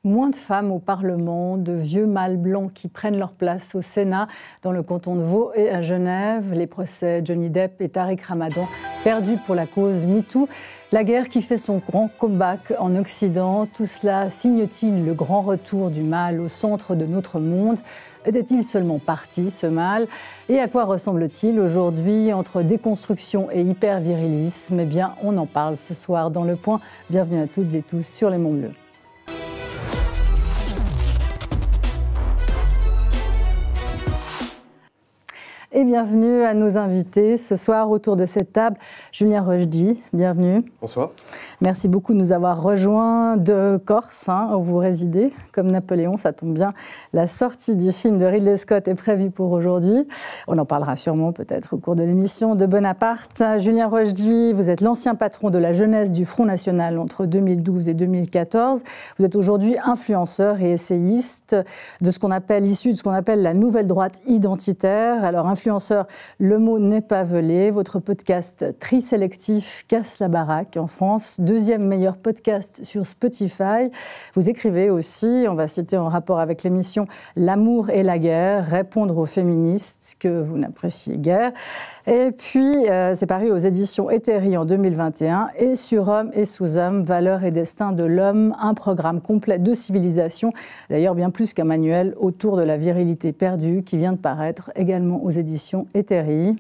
Moins de femmes au Parlement, de vieux mâles blancs qui prennent leur place au Sénat, dans le canton de Vaud et à Genève. Les procès Johnny Depp et Tariq Ramadan perdus pour la cause MeToo. La guerre qui fait son grand comeback en Occident. Tout cela signe-t-il le grand retour du mal au centre de notre monde ? Était-il seulement parti, ce mal ? Et à quoi ressemble-t-il aujourd'hui entre déconstruction et hyper-virilisme ? Eh bien, on en parle ce soir dans Le Point. Bienvenue à toutes et tous sur Les Monts Bleus. Et bienvenue à nos invités ce soir autour de cette table. Julien Rochdy, bienvenue. Bonsoir. Merci beaucoup de nous avoir rejoints de Corse, où vous résidez, comme Napoléon, ça tombe bien. La sortie du film de Ridley Scott est prévue pour aujourd'hui. On en parlera sûrement peut-être au cours de l'émission de Bonaparte. Julien Rochdy, vous êtes l'ancien patron de la jeunesse du Front National entre 2012 et 2014. Vous êtes aujourd'hui influenceur et essayiste issu de ce qu'on appelle la nouvelle droite identitaire. Alors, influenceur, le mot n'est pas volé. Votre podcast Tri Sélectif casse la baraque en France. Deuxième meilleur podcast sur Spotify. Vous écrivez aussi, on va citer en rapport avec l'émission L'amour et la guerre, répondre aux féministes que vous n'appréciez guère. Et puis, c'est paru aux éditions Hétairie en 2021. Et sur Hommes et sous-hommes, valeurs et destin de l'homme, un programme complet de civilisation, d'ailleurs bien plus qu'un manuel, autour de la virilité perdue, qui vient de paraître également aux éditions Hétairie.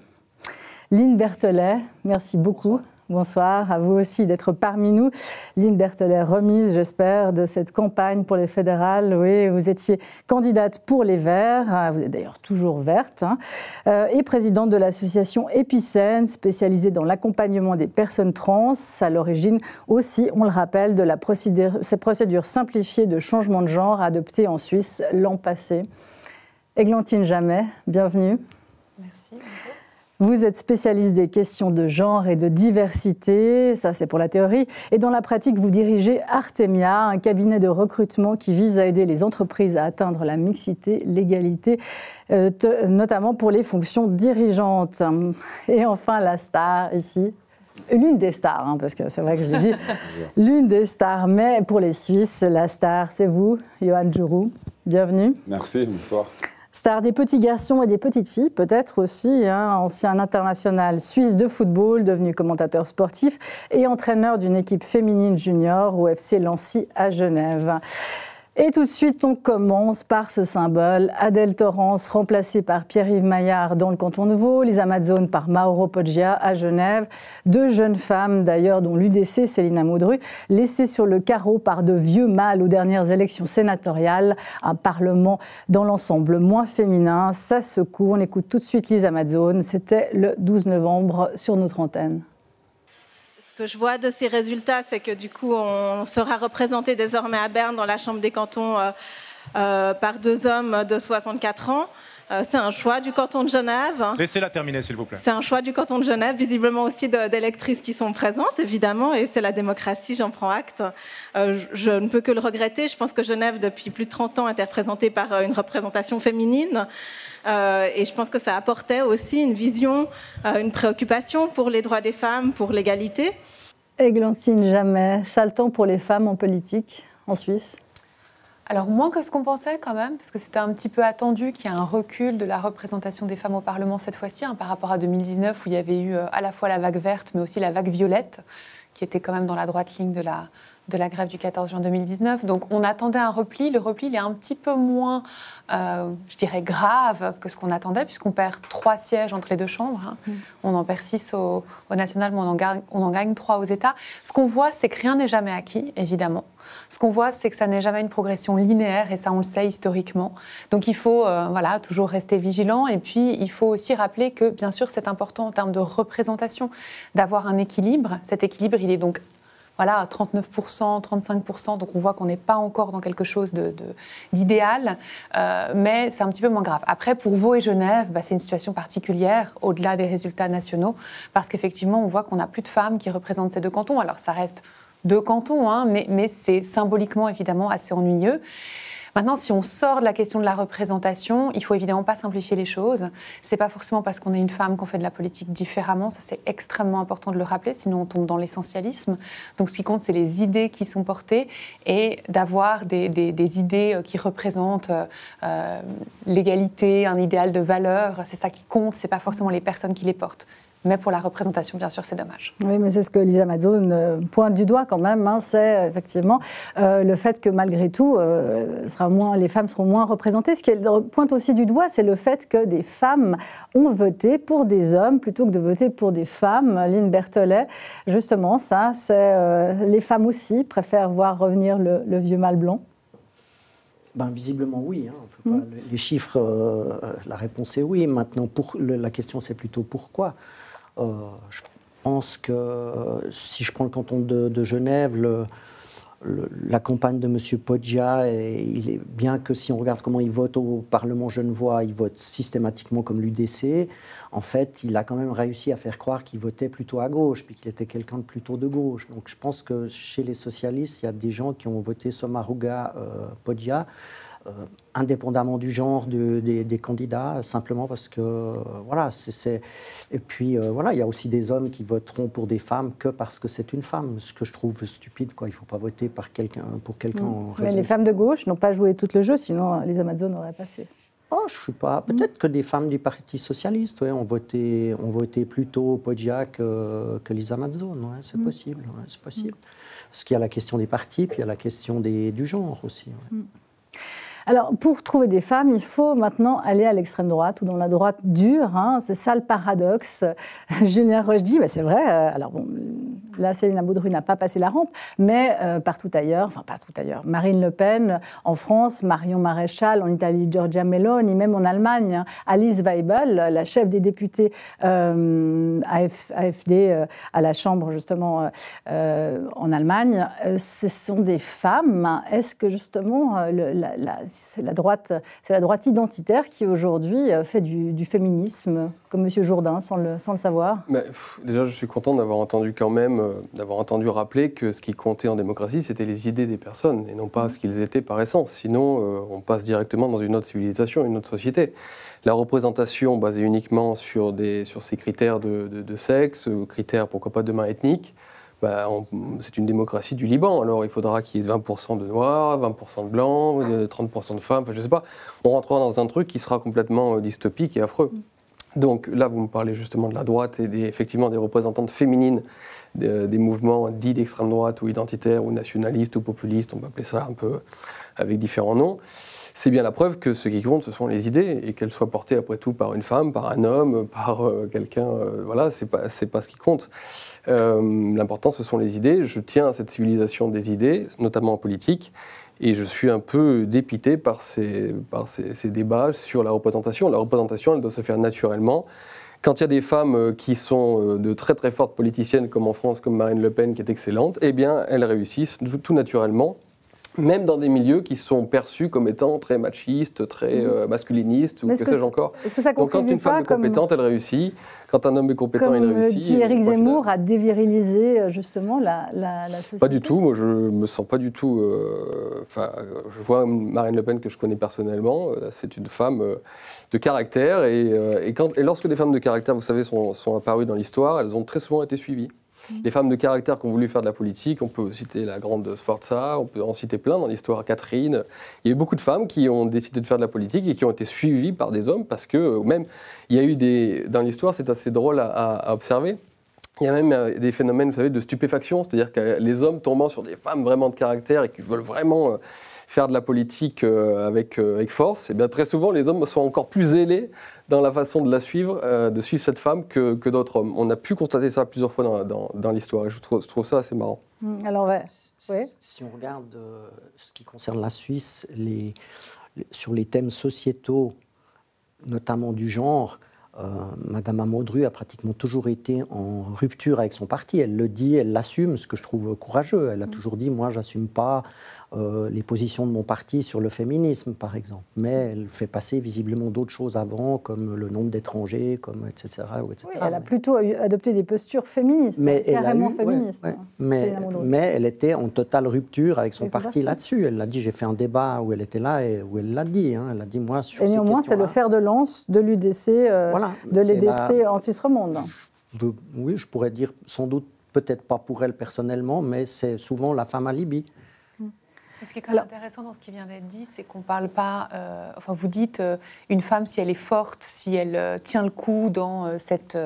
Line Berthelet, merci beaucoup. Bonsoir, à vous aussi d'être parmi nous. Line Berthelet, remise, j'espère, de cette campagne pour les fédérales. Oui, vous étiez candidate pour les Verts, vous êtes d'ailleurs toujours verte, et présidente de l'association Épicène, spécialisée dans l'accompagnement des personnes trans. À l'origine aussi, on le rappelle, de cette procédure simplifiée de changement de genre adoptée en Suisse l'an passé. Églantine Jamet, bienvenue. Merci. Vous êtes spécialiste des questions de genre et de diversité, ça c'est pour la théorie. Et dans la pratique, vous dirigez Artemia, un cabinet de recrutement qui vise à aider les entreprises à atteindre la mixité, l'égalité, notamment pour les fonctions dirigeantes. Et enfin, la star ici. L'une des stars, parce que c'est vrai que je l'ai dit, l'une des stars, mais pour les Suisses, la star, c'est vous, Johan Djourou. Bienvenue. Merci, bonsoir. Star des petits garçons et des petites filles, peut-être aussi, ancien international suisse de football, devenu commentateur sportif et entraîneur d'une équipe féminine junior au FC Lancy à Genève. Et tout de suite, on commence par ce symbole. Adèle Torrance, remplacée par Pierre-Yves Maillard dans le canton de Vaud, les Amazones par Mauro Poggia à Genève. Deux jeunes femmes, d'ailleurs, dont l'UDC, Célina Maudru, laissées sur le carreau par de vieux mâles aux dernières élections sénatoriales. Un parlement dans l'ensemble moins féminin. Ça secoue. On écoute tout de suite les Amazones. C'était le 12 novembre sur notre antenne. Ce que je vois de ces résultats, c'est que du coup, on sera représenté désormais à Berne dans la Chambre des cantons par deux hommes de 64 ans. C'est un choix du canton de Genève. Laissez-la terminer, s'il vous plaît. C'est un choix du canton de Genève, visiblement aussi d'électrices qui sont présentes, évidemment, et c'est la démocratie, j'en prends acte. Je ne peux que le regretter. Je pense que Genève, depuis plus de 30 ans, était représentée par une représentation féminine. Et je pense que ça apportait aussi une vision, une préoccupation pour les droits des femmes, pour l'égalité. Églantine Jamet, sale temps pour les femmes en politique, en Suisse ? Alors moins que ce qu'on pensait quand même, parce que c'était un petit peu attendu qu'il y ait un recul de la représentation des femmes au Parlement cette fois-ci, par rapport à 2019 où il y avait eu à la fois la vague verte mais aussi la vague violette, qui était quand même dans la droite ligne de la grève du 14 juin 2019. Donc on attendait un repli. Le repli il est un petit peu moins, je dirais, grave que ce qu'on attendait, puisqu'on perd 3 sièges entre les deux chambres. On en perd 6 au national, mais on en gagne 3 aux États. Ce qu'on voit, c'est que rien n'est jamais acquis, évidemment. Ce qu'on voit, c'est que ça n'est jamais une progression linéaire, et ça, on le sait historiquement. Donc il faut toujours rester vigilant. Et puis, il faut aussi rappeler que, bien sûr, c'est important en termes de représentation d'avoir un équilibre. Cet équilibre, il est donc à 39%, 35%, donc on voit qu'on n'est pas encore dans quelque chose d'idéal, mais c'est un petit peu moins grave. Après, pour Vaud et Genève, c'est une situation particulière, au-delà des résultats nationaux, parce qu'effectivement, on voit qu'on n'a plus de femmes qui représentent ces deux cantons. Alors, ça reste 2 cantons, mais c'est symboliquement, évidemment, assez ennuyeux. Maintenant, si on sort de la question de la représentation, il faut évidemment pas simplifier les choses. C'est pas forcément parce qu'on est une femme qu'on fait de la politique différemment. Ça, c'est extrêmement important de le rappeler, sinon on tombe dans l'essentialisme. Donc, ce qui compte, c'est les idées qui sont portées et d'avoir des idées qui représentent l'égalité, un idéal de valeur. C'est ça qui compte. C'est pas forcément les personnes qui les portent. Mais pour la représentation, bien sûr, c'est dommage. Oui, mais c'est ce que Lisa Mazzone pointe du doigt quand même. Hein, c'est effectivement le fait que malgré tout, les femmes seront moins représentées. Ce qu'elle pointe aussi du doigt, c'est le fait que des femmes ont voté pour des hommes plutôt que de voter pour des femmes. Lynn Berthollet, justement, ça, c'est les femmes aussi préfèrent voir revenir le vieux mâle blanc. Visiblement, oui. Hein. On peut pas, les chiffres, la réponse est oui. Maintenant, la question, c'est plutôt pourquoi. Je pense que si je prends le canton de Genève, la campagne de M. Poggia, bien que si on regarde comment il vote au Parlement genevois, il vote systématiquement comme l'UDC. En fait, il a quand même réussi à faire croire qu'il votait plutôt à gauche, puis qu'il était quelqu'un de plutôt de gauche. Donc je pense que chez les socialistes, il y a des gens qui ont voté Sommaruga, Poggia, indépendamment du genre des candidats, simplement parce que voilà, et puis voilà, il y a aussi des hommes qui voteront pour des femmes que parce que c'est une femme, ce que je trouve stupide, quoi. Il ne faut pas voter pour quelqu'un en raison. Mais les femmes de gauche n'ont pas joué tout le jeu, sinon Lisa Mazzone aurait passé. Oh, je ne sais pas. Peut-être que des femmes du Parti socialiste ont voté plutôt Poggia que Lisa Mazzone. Ouais, c'est possible. Ouais, c'est possible. Parce qu'il y a la question des partis, puis il y a la question du genre aussi. Ouais. Alors, pour trouver des femmes, il faut maintenant aller à l'extrême droite ou dans la droite dure. Hein, c'est ça le paradoxe. Julien Rochdy, c'est vrai. Alors bon, là, Céline Boudru n'a pas passé la rampe, mais partout ailleurs, Marine Le Pen en France, Marion Maréchal en Italie, Giorgia Meloni, même en Allemagne, hein, Alice Weibel, la chef des députés AfD à la Chambre justement en Allemagne, ce sont des femmes. Est-ce que justement c'est la droite identitaire qui aujourd'hui fait du féminisme, comme M. Jourdain, sans le savoir? Déjà, je suis content d'avoir entendu rappeler que ce qui comptait en démocratie, c'était les idées des personnes, et non pas ce qu'ils étaient par essence. Sinon, on passe directement dans une autre civilisation, une autre société. La représentation basée uniquement sur ces critères de sexe, critères, pourquoi pas, demain ethniques, c'est une démocratie du Liban. Alors, il faudra qu'il y ait 20% de noirs, 20% de blancs, 30% de femmes, je ne sais pas. On rentrera dans un truc qui sera complètement dystopique et affreux. Donc là, vous me parlez justement de la droite et effectivement des représentantes féminines des mouvements dits d'extrême droite ou identitaires ou nationalistes ou populistes, on peut appeler ça un peu avec différents noms. C'est bien la preuve que ce qui compte, ce sont les idées, et qu'elles soient portées après tout par une femme, par un homme, par quelqu'un, voilà, c'est pas ce qui compte. L'important, ce sont les idées. Je tiens à cette civilisation des idées, notamment en politique, et je suis un peu dépité par ces débats sur la représentation. La représentation, elle doit se faire naturellement. Quand il y a des femmes qui sont de très très fortes politiciennes, comme en France, comme Marine Le Pen, qui est excellente, eh bien, elles réussissent tout naturellement. Même dans des milieux qui sont perçus comme étant très machistes, très masculinistes, ou que sais-je encore. Est-ce que ça contribue? Donc quand une femme est compétente, elle réussit. Quand un homme est compétent, il réussit. Comme dit Éric Zemmour, à déviriliser justement la société. Pas du tout. Moi, je me sens pas du tout... je vois Marine Le Pen, que je connais personnellement. C'est une femme de caractère. Et lorsque des femmes de caractère, vous savez, sont apparues dans l'histoire, elles ont très souvent été suivies. Les femmes de caractère qui ont voulu faire de la politique, on peut citer la grande Sforza, on peut en citer plein dans l'histoire, Catherine. Il y a eu beaucoup de femmes qui ont décidé de faire de la politique et qui ont été suivies par des hommes parce que même, il y a eu dans l'histoire, c'est assez drôle à observer. Il y a même des phénomènes, vous savez, de stupéfaction, c'est-à-dire que les hommes tombant sur des femmes vraiment de caractère et qui veulent vraiment faire de la politique avec force, et bien très souvent les hommes sont encore plus zélés dans la façon de la suivre, de suivre cette femme que d'autres hommes. On a pu constater ça plusieurs fois dans l'histoire et je trouve ça assez marrant. Alors, si on regarde ce qui concerne la Suisse, sur les thèmes sociétaux, notamment du genre, Madame Amodru a pratiquement toujours été en rupture avec son parti. Elle le dit, elle l'assume, ce que je trouve courageux. Elle a toujours dit, moi, j'assume pas les positions de mon parti sur le féminisme, par exemple. Mais elle fait passer visiblement d'autres choses avant, comme le nombre d'étrangers, comme etc. etc. Oui, elle a plutôt adopté des postures féministes, carrément féministes. Mais elle était en totale rupture avec son parti là-dessus. Elle l'a dit, j'ai fait un débat où elle était là et où elle l'a dit. Elle a dit, moi, sur ces questions-là... Et néanmoins, c'est le fer de lance de l'UDC, de l'EDC en Suisse romande. Oui, je pourrais dire, sans doute, peut-être pas pour elle personnellement, mais c'est souvent la femme alibi. Ce qui est quand même intéressant dans ce qui vient d'être dit, c'est qu'on ne parle pas... enfin, vous dites, une femme, si elle est forte, si elle tient le coup dans cette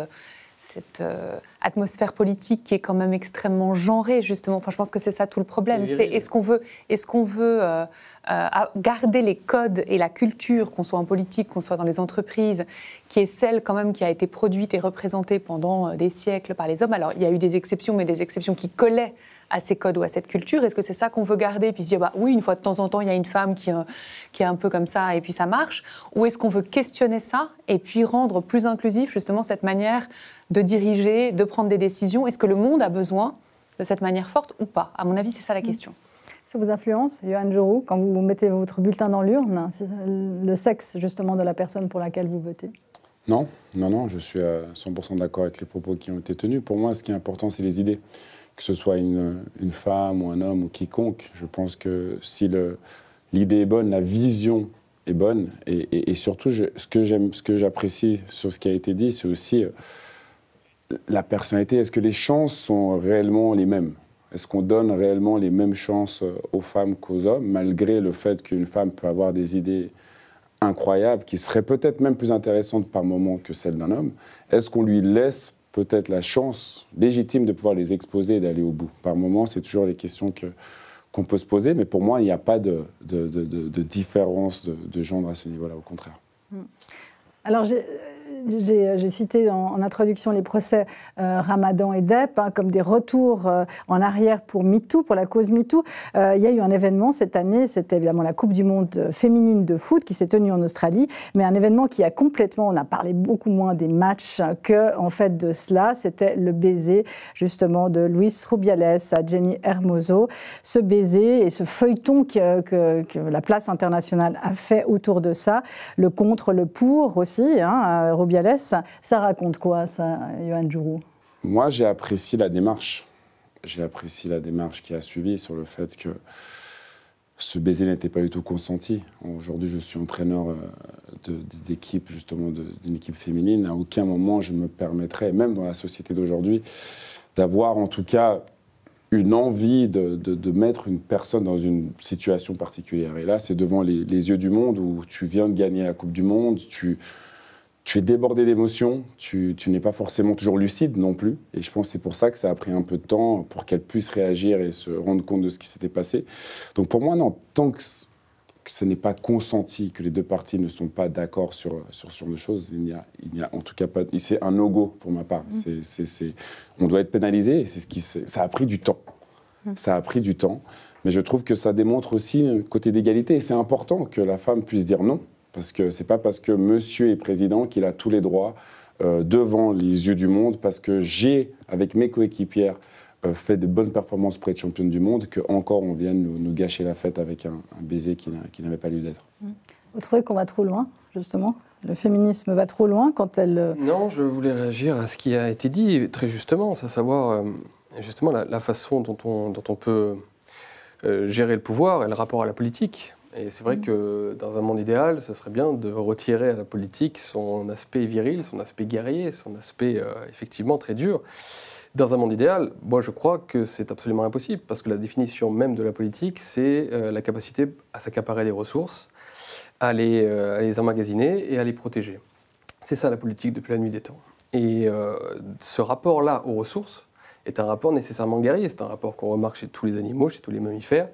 atmosphère politique qui est quand même extrêmement genrée, justement. Enfin, je pense que c'est ça tout le problème. C'est est-ce qu'on veut garder les codes et la culture, qu'on soit en politique, qu'on soit dans les entreprises, qui est celle quand même qui a été produite et représentée pendant des siècles par les hommes. Alors, il y a eu des exceptions, mais des exceptions qui collaient à ces codes ou à cette culture. Est-ce que c'est ça qu'on veut garder, puis se dire, oui, une fois de temps en temps, il y a une femme qui est un peu comme ça, et puis ça marche? Ou est-ce qu'on veut questionner ça, et puis rendre plus inclusif, justement, cette manière de diriger, de prendre des décisions? Est-ce que le monde a besoin de cette manière forte ou pas? À mon avis, c'est ça la question. Ça vous influence, Yohann Jourou, quand vous mettez votre bulletin dans l'urne, le sexe, justement, de la personne pour laquelle vous votez? Non, je suis à 100% d'accord avec les propos qui ont été tenus. Pour moi, ce qui est important, c'est les idées. Que ce soit une femme ou un homme ou quiconque, je pense que si l'idée est bonne, la vision est bonne, et surtout, ce que j'apprécie sur ce qui a été dit, c'est aussi la personnalité. Est-ce que les chances sont réellement les mêmes? Est-ce qu'on donne réellement les mêmes chances aux femmes qu'aux hommes, malgré le fait qu'une femme peut avoir des idées incroyables, qui seraient peut-être même plus intéressantes par moment que celles d'un homme? Est-ce qu'on lui laisse peut-être la chance légitime de pouvoir les exposer et d'aller au bout? Par moment, c'est toujours les questions qu'on peut se poser, mais pour moi, il n'y a pas de différence de genre à ce niveau-là, au contraire. Alors, j'ai cité en introduction les procès Ramadan et Depp comme des retours en arrière pour MeToo, pour la cause MeToo. Il y a eu un événement cette année, c'était évidemment la Coupe du monde féminine de foot qui s'est tenue en Australie, mais un événement qui a complètement, on a parlé beaucoup moins des matchs que en fait de cela, c'était le baiser justement de Luis Rubiales à Jenny Hermoso. Ce baiser et ce feuilleton que la place internationale a fait autour de ça, le contre, le pour aussi, Rubiales, ça raconte quoi, ça, Yohann Jourou? Moi, j'ai apprécié la démarche. J'ai apprécié la démarche qui a suivi sur le fait que ce baiser n'était pas du tout consenti. Aujourd'hui, je suis entraîneur d'équipe, justement, d'une équipe féminine. À aucun moment, je me permettrais, même dans la société d'aujourd'hui, d'avoir en tout cas une envie de mettre une personne dans une situation particulière. Et là, c'est devant les yeux du monde où tu viens de gagner la Coupe du Monde, tu es débordé d'émotions, tu n'es pas forcément toujours lucide non plus. Et je pense que c'est pour ça que ça a pris un peu de temps pour qu'elle puisse réagir et se rendre compte de ce qui s'était passé. Donc pour moi, non, tant que ce n'est pas consenti, que les deux parties ne sont pas d'accord sur ce genre de choses, il n'y a en tout cas pas... C'est un no-go pour ma part. On doit être pénalisé et ça a pris du temps. Ça a pris du temps. Mais je trouve que ça démontre aussi un côté d'égalité. Et c'est important que la femme puisse dire non. Parce que ce n'est pas parce que monsieur est président qu'il a tous les droits devant les yeux du monde, parce que j'ai, avec mes coéquipières, fait de bonnes performances pour être championne du monde, qu'encore on vienne nous gâcher la fête avec un baiser qui n'avait pas lieu d'être. Vous trouvez qu'on va trop loin, justement? Le féminisme va trop loin quand elle... Non, je voulais réagir à ce qui a été dit très justement, c'est à savoir justement la façon dont on peut gérer le pouvoir et le rapport à la politique. Et c'est vrai que dans un monde idéal, ce serait bien de retirer à la politique son aspect viril, son aspect guerrier, son aspect effectivement très dur. Dans un monde idéal, moi je crois que c'est absolument impossible, parce que la définition même de la politique, c'est la capacité à s'accaparer des ressources, à les emmagasiner et à les protéger. C'est ça la politique depuis la nuit des temps. Et ce rapport-là aux ressources est un rapport nécessairement guerrier, c'est un rapport qu'on remarque chez tous les animaux, chez tous les mammifères,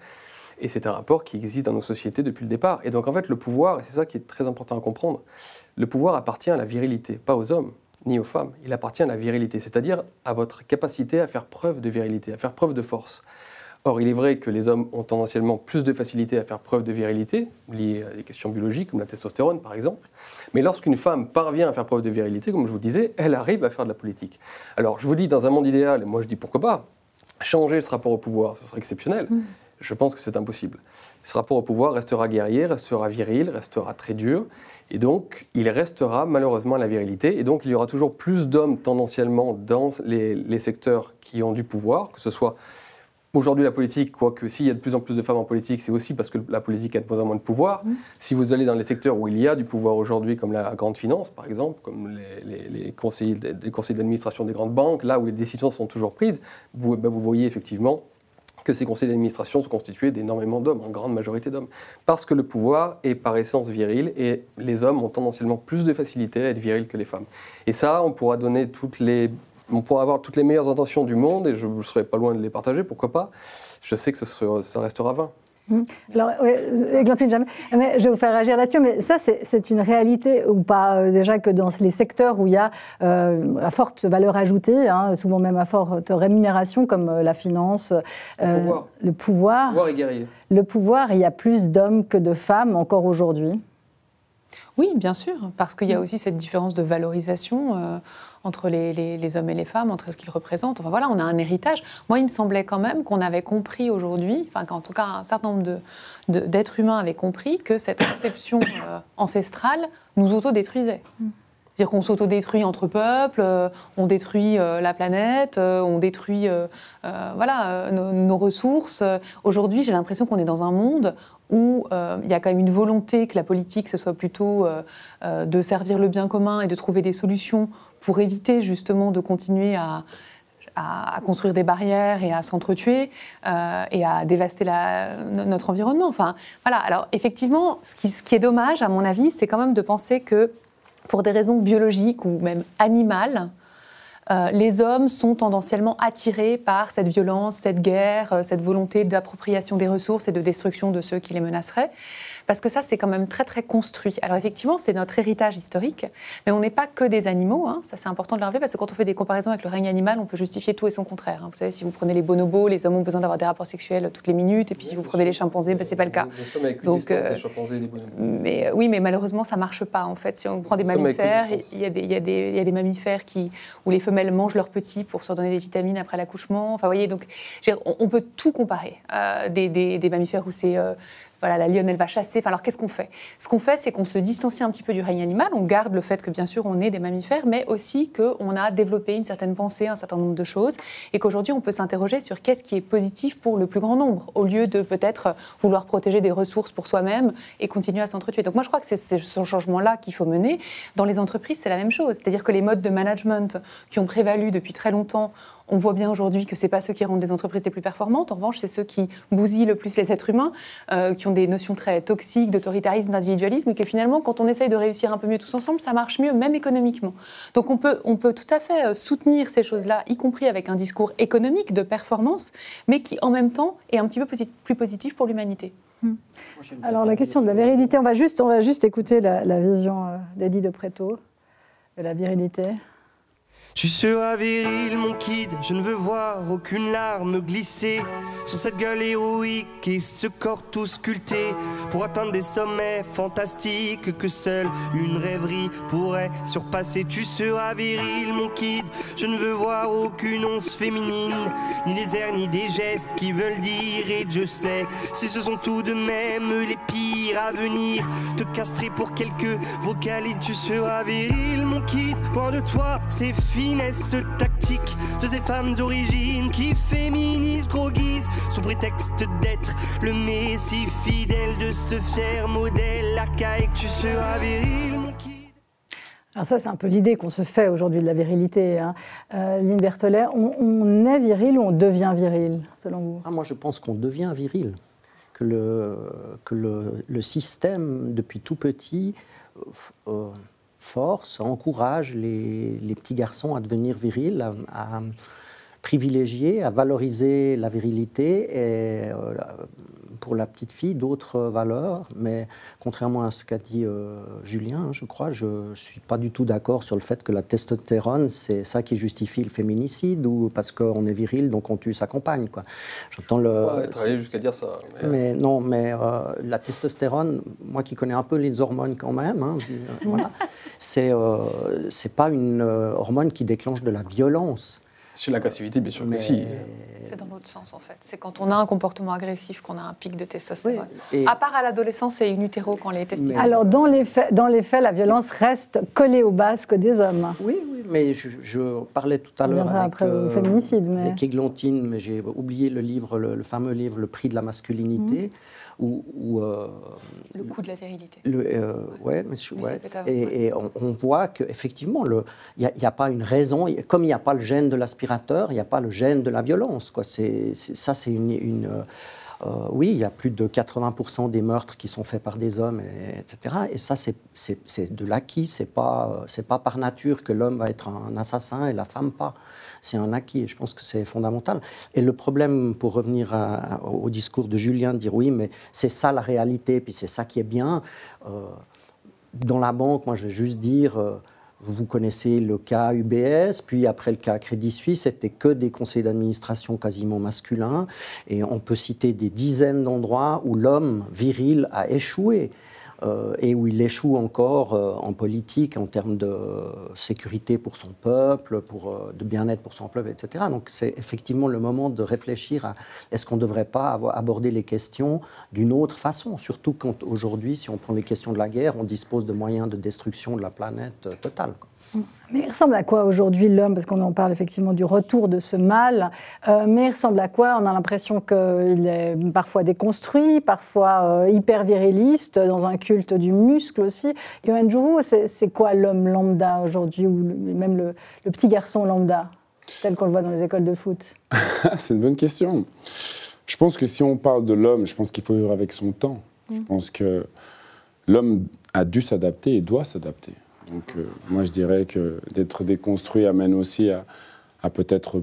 et c'est un rapport qui existe dans nos sociétés depuis le départ. Et donc en fait le pouvoir, et c'est ça qui est très important à comprendre, le pouvoir appartient à la virilité, pas aux hommes ni aux femmes, il appartient à la virilité, c'est-à-dire à votre capacité à faire preuve de virilité, à faire preuve de force. Or, il est vrai que les hommes ont tendanciellement plus de facilité à faire preuve de virilité, liées à des questions biologiques, comme la testostérone par exemple. Mais lorsqu'une femme parvient à faire preuve de virilité, comme je vous disais, elle arrive à faire de la politique. Alors, je vous dis, dans un monde idéal, et moi je dis pourquoi pas, changer ce rapport au pouvoir, ce serait exceptionnel. Je pense que c'est impossible. Ce rapport au pouvoir restera guerrier, restera viril, restera très dur. Et donc, il restera malheureusement à la virilité. Et donc, il y aura toujours plus d'hommes tendanciellement dans les secteurs qui ont du pouvoir, que ce soit aujourd'hui la politique, quoique s'il y a de plus en plus de femmes en politique, c'est aussi parce que la politique a de moins en moins de pouvoir. Si vous allez dans les secteurs où il y a du pouvoir aujourd'hui, comme la grande finance par exemple, comme les conseils d'administration des grandes banques, là où les décisions sont toujours prises, vous voyez effectivement que ces conseils d'administration sont constitués d'énormément d'hommes, en grande majorité d'hommes. Parce que le pouvoir est par essence viril et les hommes ont tendanciellement plus de facilité à être virils que les femmes. Et ça, on pourra avoir toutes les meilleures intentions du monde et je ne serai pas loin de les partager, pourquoi pas. Je sais que ça restera vain. Alors, Églantine Jamet, mais je vais vous faire réagir là-dessus, mais ça, c'est une réalité ou pas déjà que dans les secteurs où il y a à forte valeur ajoutée, souvent même à forte rémunération, comme la finance, le pouvoir. Le pouvoir est guerrier. Le pouvoir, il y a plus d'hommes que de femmes encore aujourd'hui. Oui, bien sûr, parce qu'il y a aussi cette différence de valorisation entre les hommes et les femmes, entre ce qu'ils représentent. Enfin voilà, on a un héritage. Moi, il me semblait quand même qu'on avait compris aujourd'hui, enfin qu'en tout cas un certain nombre d'êtres humains avaient compris que cette conception ancestrale nous autodétruisait. C'est-à-dire qu'on s'autodétruit entre peuples, on détruit la planète, on détruit nos ressources. Aujourd'hui, j'ai l'impression qu'on est dans un monde où il y a quand même une volonté que la politique, ce soit plutôt de servir le bien commun et de trouver des solutions pour éviter justement de continuer à construire des barrières et à s'entretuer et à dévaster notre environnement. Enfin, voilà. Alors effectivement, ce qui est dommage, à mon avis, c'est quand même de penser que pour des raisons biologiques ou même animales, les hommes sont tendanciellement attirés par cette violence, cette guerre, cette volonté d'appropriation des ressources et de destruction de ceux qui les menaceraient. Parce que ça, c'est quand même très, très construit. Alors effectivement, c'est notre héritage historique, mais on n'est pas que des animaux. Ça, c'est important de le rappeler, parce que quand on fait des comparaisons avec le règne animal, on peut justifier tout et son contraire. Vous savez, si vous prenez les bonobos, les hommes ont besoin d'avoir des rapports sexuels toutes les minutes, et puis si vous prenez les chimpanzés, c'est pas le cas. Nous sommes avec des chimpanzés et des bonobos. Oui, mais malheureusement, ça marche pas, en fait. Si on prend des mammifères, il y a des mammifères où les femelles mangent leurs petits pour se redonner des vitamines après l'accouchement. Enfin, vous voyez, donc, on peut tout comparer. Des mammifères où c'est... Voilà, la lionne, elle va chasser. Enfin, alors, qu'est-ce qu'on fait ? Ce qu'on fait, c'est qu'on se distancie un petit peu du règne animal. On garde le fait que, bien sûr, on est des mammifères, mais aussi qu'on a développé une certaine pensée, un certain nombre de choses, et qu'aujourd'hui, on peut s'interroger sur qu'est-ce qui est positif pour le plus grand nombre, au lieu de peut-être vouloir protéger des ressources pour soi-même et continuer à s'entretuer. Donc, moi, je crois que c'est ce changement-là qu'il faut mener. Dans les entreprises, c'est la même chose. C'est-à-dire que les modes de management qui ont prévalu depuis très longtemps, on voit bien aujourd'hui que ce n'est pas ceux qui rendent les entreprises les plus performantes. En revanche, c'est ceux qui bousillent le plus les êtres humains, qui ont des notions très toxiques d'autoritarisme, d'individualisme, et que finalement, quand on essaye de réussir un peu mieux tous ensemble, ça marche mieux, même économiquement. Donc on peut tout à fait soutenir ces choses-là, y compris avec un discours économique de performance, mais qui en même temps est un petit peu plus positif pour l'humanité. Alors la question de la virilité, on va juste écouter la vision d'Eddie de Pretto de la virilité. Tu seras viril, mon kid, je ne veux voir aucune larme glisser sur cette gueule héroïque et ce corps tout sculpté pour atteindre des sommets fantastiques que seule une rêverie pourrait surpasser. Tu seras viril, mon kid, je ne veux voir aucune once féminine, ni des airs ni des gestes qui veulent dire et je sais si ce sont tout de même les pires à venir, te castrer pour quelques vocalises. Tu seras viril, mon kid, loin de toi c'est finesse tactique de ces femmes origines qui féminisent, droguisent sous prétexte d'être le messie fidèle de ce fier modèle archaïque. Tu seras viril, mon kid. Alors ça, c'est un peu l'idée qu'on se fait aujourd'hui de la virilité. Lynn Berthollet, on est viril ou on devient viril, selon vous ? Moi, je pense qu'on devient viril. Que le système, depuis tout petit, force, encourage les petits garçons à devenir virils, à privilégier, à valoriser la virilité et pour la petite fille d'autres valeurs, mais contrairement à ce qu'a dit Julien, je crois, je ne suis pas du tout d'accord sur le fait que la testostérone, c'est ça qui justifie le féminicide, ou parce qu'on est viril, donc on tue sa compagne, quoi. J'entends aller jusqu'à dire ça. Mais non, mais la testostérone, moi qui connais un peu les hormones quand même, hein, voilà, c'est pas une hormone qui déclenche de la violence. Sur l'agressivité, bien sûr que si. C'est dans l'autre sens, en fait. C'est quand on a un comportement agressif qu'on a un pic de testostérone. Oui, à part à l'adolescence et in utero, quand les testicules... Alors, dans les faits, la violence reste collée au basque des hommes. Oui, mais je parlais tout à l'heure avec Églantine, mais j'ai oublié le livre, le fameux livre « Le prix de la masculinité ». Le coût de la virilité. Et on voit qu'effectivement, il n'y a pas une raison, comme il n'y a pas le gène de l'aspirateur, il n'y a pas le gène de la violence, quoi. Oui, il y a plus de 80% des meurtres qui sont faits par des hommes, etc. Et ça, c'est de l'acquis, c'est pas par nature que l'homme va être un assassin et la femme pas. C'est un acquis et je pense que c'est fondamental. Et le problème, pour revenir au discours de Julien, de dire oui, mais c'est ça la réalité, puis c'est ça qui est bien. Dans la banque, moi je vais juste dire, vous connaissez le cas UBS, puis après le cas Crédit Suisse, c'était que des conseils d'administration quasiment masculins. Et on peut citer des dizaines d'endroits où l'homme viril a échoué. Et où il échoue encore en politique, en termes de sécurité pour son peuple, de bien-être pour son peuple, etc. Donc c'est effectivement le moment de réfléchir à est-ce qu'on ne devrait pas aborder les questions d'une autre façon, surtout quand aujourd'hui, si on prend les questions de la guerre, on dispose de moyens de destruction de la planète totale, quoi. Mais il ressemble à quoi aujourd'hui l'homme? Parce qu'on en parle effectivement du retour de ce mal. Mais il ressemble à quoi? On a l'impression qu'il est parfois déconstruit, parfois hyper viriliste, dans un culte du muscle aussi. Yohann Djourou, c'est quoi l'homme lambda aujourd'hui, ou même le petit garçon lambda, tel qu'on le voit dans les écoles de foot? C'est une bonne question. Je pense que si on parle de l'homme, je pense qu'il faut vivre avec son temps. Je pense que l'homme a dû s'adapter et doit s'adapter. Donc moi je dirais que d'être déconstruit amène aussi à peut-être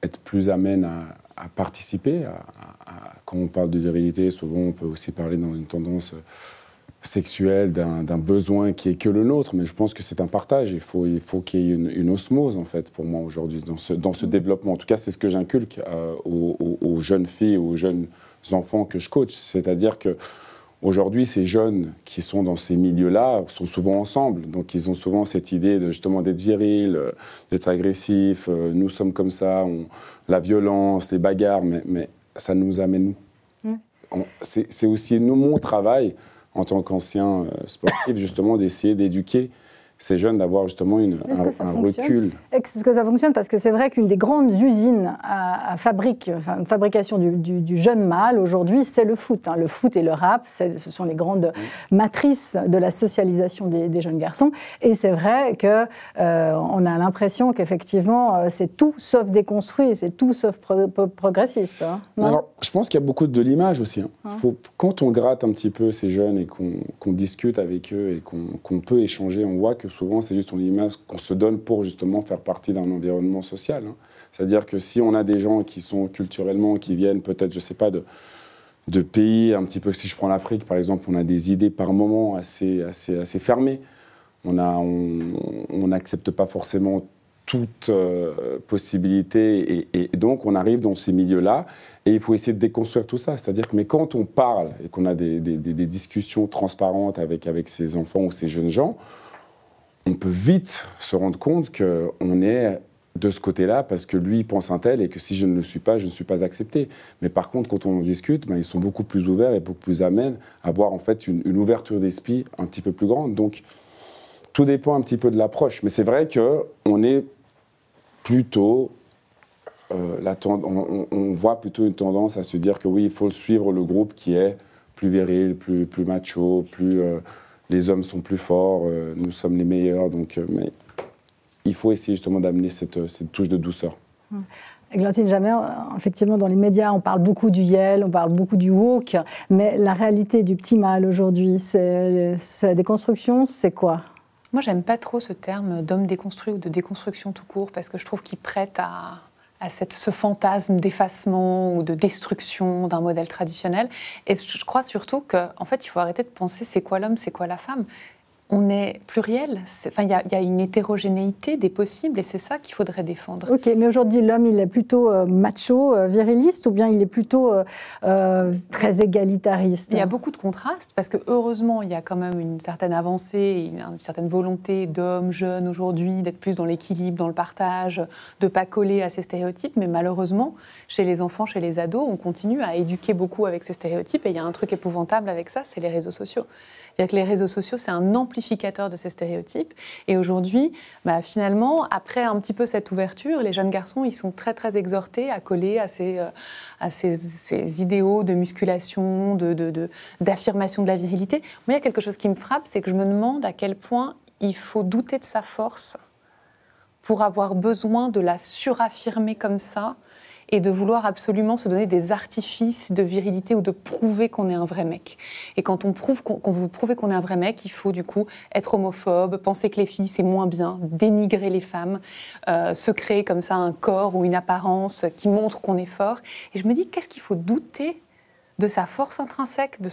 être plus amène à participer. Quand on parle de virilité, souvent on peut aussi parler dans une tendance sexuelle, d'un besoin qui est que le nôtre, mais je pense que c'est un partage. Il faut qu'il y ait une osmose en fait pour moi aujourd'hui dans ce développement. En tout cas c'est ce que j'inculque aux jeunes filles, aux jeunes enfants que je coach. C'est-à-dire que aujourd'hui, ces jeunes qui sont dans ces milieux-là sont souvent ensemble. Donc, ils ont souvent cette idée justement d'être viril, d'être agressif. Nous sommes comme ça, la violence, les bagarres, mais ça nous amène où? C'est aussi mon travail en tant qu'ancien sportif, justement, d'essayer d'éduquer ces jeunes, d'avoir justement un recul. Est-ce que ça fonctionne? Parce que c'est vrai qu'une des grandes usines à fabrication du jeune mâle aujourd'hui, c'est le foot. Le foot et le rap, ce sont les grandes matrices de la socialisation des jeunes garçons. Et c'est vrai qu'on a l'impression qu'effectivement, c'est tout sauf déconstruit, c'est tout sauf progressiste. Non? Alors, je pense qu'il y a beaucoup de l'image aussi. Quand on gratte un petit peu ces jeunes et qu'on discute avec eux et qu'on peut échanger, on voit que souvent, c'est juste une image qu'on se donne pour justement faire partie d'un environnement social. C'est-à-dire que si on a des gens qui sont culturellement, qui viennent peut-être, je ne sais pas, de pays, un petit peu, si je prends l'Afrique par exemple, on a des idées par moments assez fermées. On n'accepte pas forcément toute possibilité et donc on arrive dans ces milieux-là et il faut essayer de déconstruire tout ça. C'est-à-dire que mais quand on parle et qu'on a des discussions transparentes avec ces enfants ou ces jeunes gens, on peut vite se rendre compte qu'on est de ce côté-là parce que lui pense un tel et que si je ne le suis pas, je ne suis pas accepté. Mais par contre, quand on en discute, ils sont beaucoup plus ouverts et beaucoup plus amènes à avoir en fait une ouverture d'esprit un petit peu plus grande. Donc, tout dépend un petit peu de l'approche. Mais c'est vrai qu'on est plutôt... on voit plutôt une tendance à se dire que oui, il faut suivre le groupe qui est plus viril, plus macho, les hommes sont plus forts, nous sommes les meilleurs. Donc, mais il faut essayer justement d'amener cette touche de douceur. Églantine Jamer, effectivement, dans les médias, on parle beaucoup du YEL, on parle beaucoup du woke, mais la réalité du petit mâle aujourd'hui, c'est la déconstruction, c'est quoi? Moi, j'aime pas trop ce terme d'homme déconstruit ou de déconstruction tout court, parce que je trouve qu'il prête à ce fantasme d'effacement ou de destruction d'un modèle traditionnel. Et je crois surtout qu'en fait, il faut arrêter de penser c'est quoi l'homme, c'est quoi la femme. On est pluriel, il y a une hétérogénéité des possibles et c'est ça qu'il faudrait défendre. Ok, mais aujourd'hui l'homme il est plutôt macho, viriliste ou bien il est plutôt très égalitariste? Il y a beaucoup de contrastes parce que heureusement il y a quand même une certaine avancée, une certaine volonté d'hommes jeunes aujourd'hui d'être plus dans l'équilibre, dans le partage, de ne pas coller à ces stéréotypes, mais malheureusement chez les enfants, chez les ados, on continue à éduquer beaucoup avec ces stéréotypes et il y a un truc épouvantable avec ça, c'est les réseaux sociaux. C'est-à-dire que les réseaux sociaux, c'est un amplificateur de ces stéréotypes. Et aujourd'hui, finalement, après un petit peu cette ouverture, les jeunes garçons, ils sont très, très exhortés à coller à ces idéaux de musculation, d'affirmation de la virilité. Moi, il y a quelque chose qui me frappe, c'est que je me demande à quel point il faut douter de sa force pour avoir besoin de la suraffirmer comme ça et de vouloir absolument se donner des artifices de virilité ou de prouver qu'on est un vrai mec. Et quand on veut prouver qu'on est un vrai mec, il faut du coup être homophobe, penser que les filles c'est moins bien, dénigrer les femmes, se créer comme ça un corps ou une apparence qui montre qu'on est fort. Et je me dis, qu'est-ce qu'il faut douter de sa force intrinsèque, de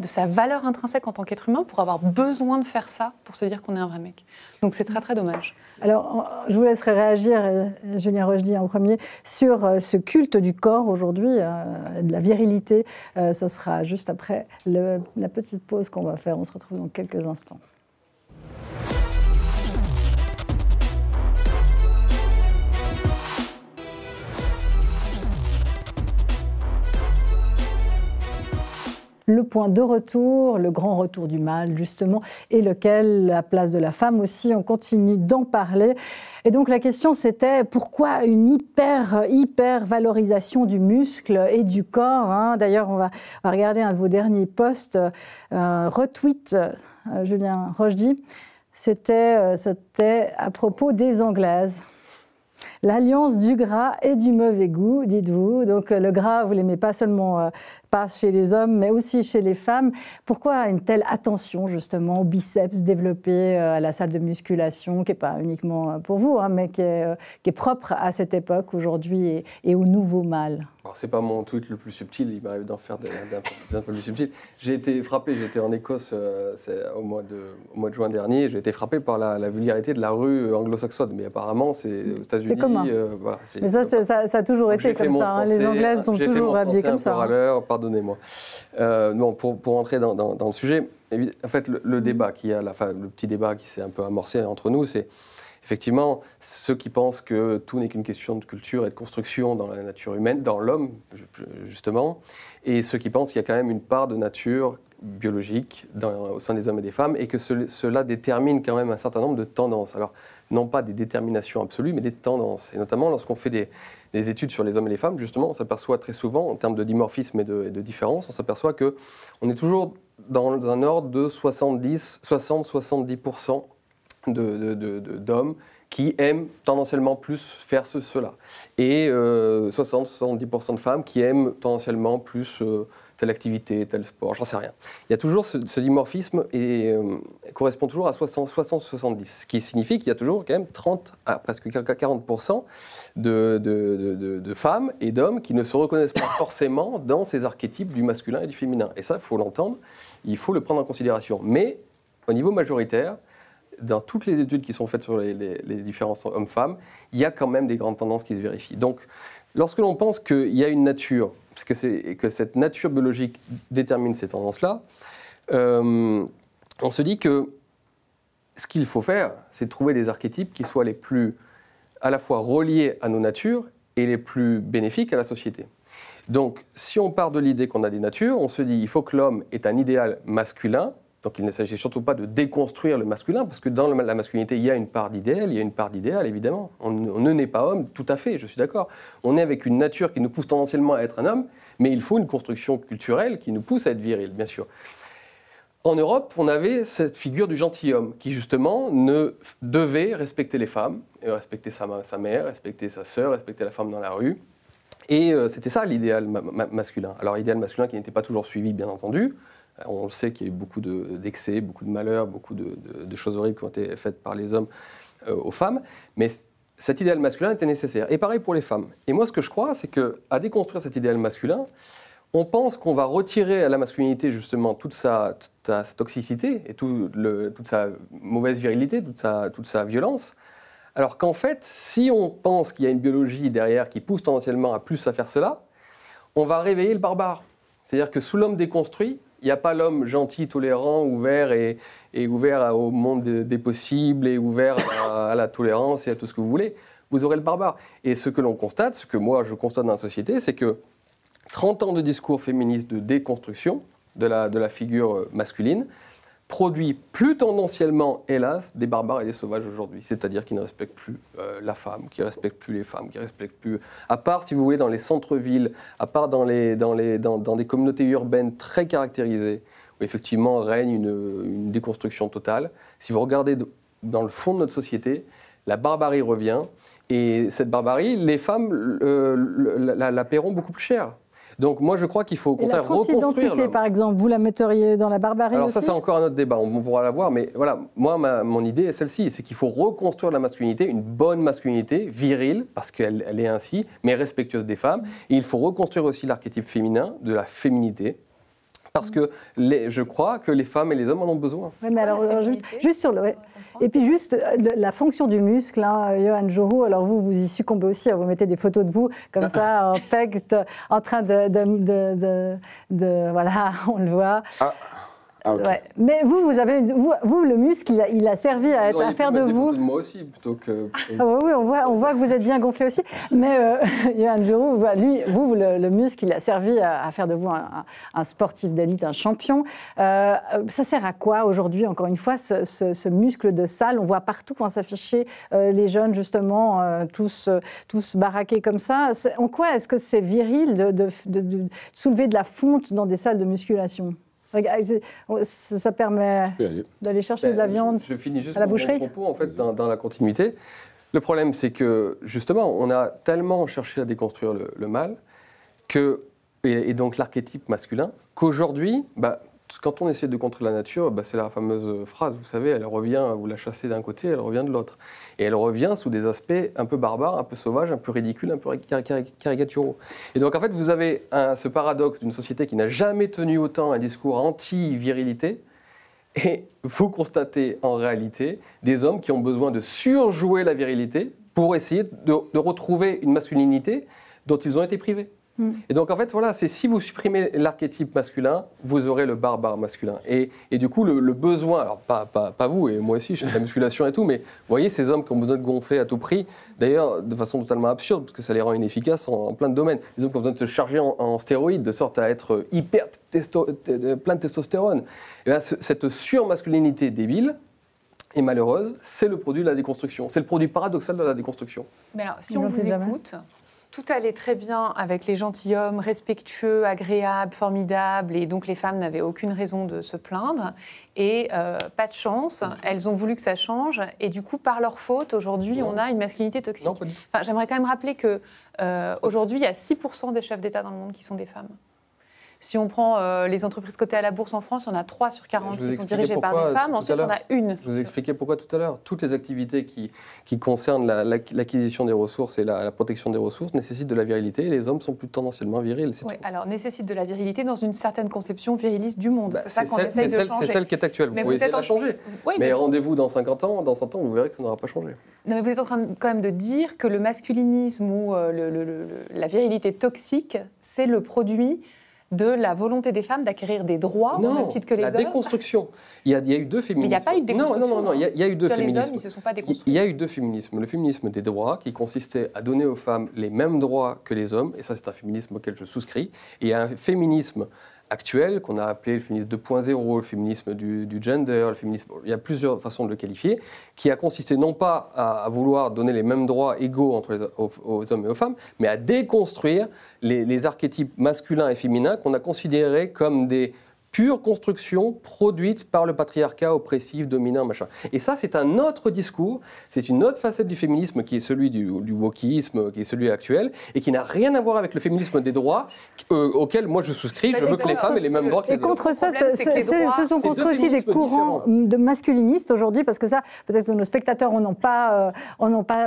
sa valeur intrinsèque en tant qu'être humain pour avoir besoin de faire ça, pour se dire qu'on est un vrai mec. Donc c'est très très dommage. Alors, je vous laisserai réagir, Julien Rochdy en premier, sur ce culte du corps aujourd'hui, de la virilité. Ça sera juste après la petite pause qu'on va faire. On se retrouve dans quelques instants. Le point de retour, le grand retour du mal, justement, et lequel, la place de la femme aussi, on continue d'en parler. Et donc la question c'était pourquoi une hyper valorisation du muscle et du corps, hein. D'ailleurs, on va regarder un de vos derniers posts, retweet, Julien Rochdy, c'était à propos des Anglaises. L'alliance du gras et du mauvais goût, dites-vous. Donc le gras, vous l'aimez pas seulement pas chez les hommes, mais aussi chez les femmes. Pourquoi une telle attention justement aux biceps développés à la salle de musculation, qui n'est pas uniquement pour vous, hein, mais qui est propre à cette époque aujourd'hui et au nouveau mal? Alors, c'est pas mon tweet le plus subtil, il m'arrive d'en faire d'un peu plus subtil. J'ai été frappé, j'étais en Écosse au mois de juin dernier, j'ai été frappé par la vulgarité de la rue anglo-saxonne, mais apparemment c'est aux États-unis. C'est commun. Voilà, mais ça a toujours été comme ça, hein. Les Anglaises sont toujours habillées comme ça. Pardonnez-moi. Bon, pour entrer dans le sujet, en fait, le débat qu'il y a, le petit débat qui s'est un peu amorcé entre nous, c'est effectivement ceux qui pensent que tout n'est qu'une question de culture et de construction dans la nature humaine, dans l'homme, justement, et ceux qui pensent qu'il y a quand même une part de nature biologique au sein des hommes et des femmes, et que cela détermine quand même un certain nombre de tendances. Alors, non pas des déterminations absolues, mais des tendances. Et notamment, lorsqu'on fait des études sur les hommes et les femmes, justement, on s'aperçoit très souvent, en termes de dimorphisme et de différence, on s'aperçoit qu'on est toujours dans un ordre de 60-70% d'hommes qui aiment tendanciellement plus faire cela. Et 60-70% de femmes qui aiment tendanciellement plus telle activité, tel sport, j'en sais rien. Il y a toujours ce dimorphisme et correspond toujours à 60-70, ce qui signifie qu'il y a toujours quand même 30 à presque 40% de femmes et d'hommes qui ne se reconnaissent pas forcément dans ces archétypes du masculin et du féminin. Et ça, il faut l'entendre, il faut le prendre en considération. Mais au niveau majoritaire, dans toutes les études qui sont faites sur les différences hommes-femmes, il y a quand même des grandes tendances qui se vérifient. Donc, lorsque l'on pense qu'il y a une nature, que cette nature biologique détermine ces tendances-là, on se dit que ce qu'il faut faire, c'est de trouver des archétypes qui soient les plus à la fois reliés à nos natures et les plus bénéfiques à la société. Donc, si on part de l'idée qu'on a des natures, on se dit qu'il faut que l'homme ait un idéal masculin. Donc il ne s'agit surtout pas de déconstruire le masculin, parce que dans la masculinité, il y a une part d'idéal, évidemment. On ne naît pas homme, tout à fait, je suis d'accord. On est avec une nature qui nous pousse tendanciellement à être un homme, mais il faut une construction culturelle qui nous pousse à être viril, bien sûr. En Europe, on avait cette figure du gentilhomme, qui justement devait respecter les femmes, respecter sa mère, respecter sa sœur, respecter la femme dans la rue. Et c'était ça l'idéal masculin. Alors idéal masculin qui n'était pas toujours suivi, bien entendu. On sait qu'il y a eu beaucoup d'excès, beaucoup de malheurs, beaucoup de choses horribles qui ont été faites par les hommes aux femmes. Mais cet idéal masculin était nécessaire. Et pareil pour les femmes. Et moi, ce que je crois, c'est qu'à déconstruire cet idéal masculin, on pense qu'on va retirer à la masculinité, justement, toute sa toxicité et toute sa mauvaise virilité, toute sa violence. Alors qu'en fait, si on pense qu'il y a une biologie derrière qui pousse tendanciellement à plus à faire cela, on va réveiller le barbare. C'est-à-dire que sous l'homme déconstruit, il n'y a pas l'homme gentil, tolérant, ouvert et ouvert au monde des possibles et ouvert à la tolérance et à tout ce que vous voulez. Vous aurez le barbare. Et ce que l'on constate, ce que moi je constate dans la société, c'est que 30 ans de discours féministes de déconstruction de la figure masculine produit plus tendanciellement, hélas, des barbares et des sauvages aujourd'hui. C'est-à-dire qui ne respectent plus la femme, qui ne respectent plus les femmes, qui ne respectent plus... À part, si vous voulez, dans les centres-villes, à part dans des communautés urbaines très caractérisées, où effectivement règne une déconstruction totale, si vous regardez dans le fond de notre société, la barbarie revient. Et cette barbarie, les femmes la paieront beaucoup plus cher. Donc moi, je crois qu'il faut au contraire reconstruire l'homme. La transidentité, par exemple, vous la metteriez dans la barbarie Alors aussi ? ça, c'est encore un autre débat, on pourra la voir, mais voilà, moi, mon idée est celle-ci, c'est qu'il faut reconstruire la masculinité, une bonne masculinité, virile, parce qu'elle est ainsi, mais respectueuse des femmes. Et il faut reconstruire aussi l'archétype féminin, de la féminité, parce que je crois que les femmes et les hommes en ont besoin. Oui, mais alors, juste sur le... Ouais. Et puis juste la fonction du muscle, hein, Johan Jourou, alors vous y succombez aussi, vous mettez des photos de vous comme ça, en pecte, en train de voilà, on le voit. Ah, okay. Ouais. Mais vous avez vous le muscle, il a servi à faire de vous. De moi aussi, plutôt que. Ah bah oui, on voit que vous êtes bien gonflé aussi. Mais Johan Jourou, lui, le muscle, il a servi à faire de vous un sportif d'élite, un champion. Ça sert à quoi aujourd'hui, encore une fois, ce muscle de salle? On voit partout quand s'afficher les jeunes, justement, tous baraqués comme ça. En quoi est-ce que c'est viril de soulever de la fonte dans des salles de musculation? Ça permet d'aller chercher de la viande je finis juste à la boucherie. mon propos, en fait, dans la continuité. Le problème, c'est que, justement, on a tellement cherché à déconstruire le mal, et donc l'archétype masculin, qu'aujourd'hui, quand on essaie de contrer la nature, c'est la fameuse phrase, vous savez, elle revient, vous la chassez d'un côté, elle revient de l'autre. Et elle revient sous des aspects un peu barbares, un peu sauvages, un peu ridicules, un peu caricaturaux. Et donc, en fait, vous avez ce paradoxe d'une société qui n'a jamais tenu autant un discours anti-virilité, et vous constatez en réalité des hommes qui ont besoin de surjouer la virilité pour essayer de retrouver une masculinité dont ils ont été privés. Et donc, en fait, voilà, c'est si vous supprimez l'archétype masculin, vous aurez le barbare masculin. Et du coup, le besoin, alors pas vous, et moi aussi, je fais de la musculation et tout, mais vous voyez, ces hommes qui ont besoin de gonfler à tout prix, d'ailleurs, de façon totalement absurde, parce que ça les rend inefficaces en plein de domaines. Les hommes qui ont besoin de se charger en stéroïdes, de sorte à être plein de testostérone. Et bien, cette surmasculinité débile, et malheureuse, c'est le produit de la déconstruction. C'est le produit paradoxal de la déconstruction. Mais alors, si on vous écoute... Tout allait très bien avec les gentilshommes, respectueux, agréables, formidables, et donc les femmes n'avaient aucune raison de se plaindre. Et pas de chance, elles ont voulu que ça change, et du coup, par leur faute, aujourd'hui, on a une masculinité toxique. Non, pas du tout. Enfin, j'aimerais quand même rappeler qu'aujourd'hui, il y a 6% des chefs d'État dans le monde qui sont des femmes. Si on prend les entreprises cotées à la bourse en France, on a 3 sur 40 qui sont dirigées par des femmes. Ensuite, on a une. Je vous ai expliqué pourquoi tout à l'heure. Toutes les activités qui concernent l'acquisition des ressources et la protection des ressources nécessitent de la virilité. Et les hommes sont plus tendanciellement virils. Oui, alors nécessitent de la virilité dans une certaine conception viriliste du monde. C'est ça qu'on essaye de changer. C'est celle qui est actuelle. Vous pouvez essayer de la changer. Oui, mais rendez-vous dans 50 ans, dans 100 ans, vous verrez que ça n'aura pas changé. Non, mais vous êtes en train quand même de dire que le masculinisme ou la virilité toxique, c'est le produit de la volonté des femmes d'acquérir des droits au même titre que les hommes. La déconstruction. Il y a eu deux féminismes. Mais il n'y a pas eu de déconstruction. Non, il y a eu deux féminismes. Les hommes, ils ne se sont pas déconstruits. Il y a eu deux féminismes. Le féminisme des droits, qui consistait à donner aux femmes les mêmes droits que les hommes, et ça, c'est un féminisme auquel je souscris. Et il y a un féminisme actuel, qu'on a appelé le féminisme 2.0, le féminisme du gender, le féminisme, il y a plusieurs façons de le qualifier, qui a consisté non pas à vouloir donner les mêmes droits égaux aux hommes et aux femmes, mais à déconstruire les archétypes masculins et féminins qu'on a considérés comme des pure construction produite par le patriarcat oppressif, dominant, machin. Et ça, c'est un autre discours, c'est une autre facette du féminisme qui est celui du wokisme, qui est celui actuel, et qui n'a rien à voir avec le féminisme des droits auquel moi je souscris. Je veux que les femmes aient les mêmes droits que les autres. Et contre ça, ce sont contre aussi des courants de masculinistes aujourd'hui, parce que ça, peut-être que nos spectateurs n'en ont pas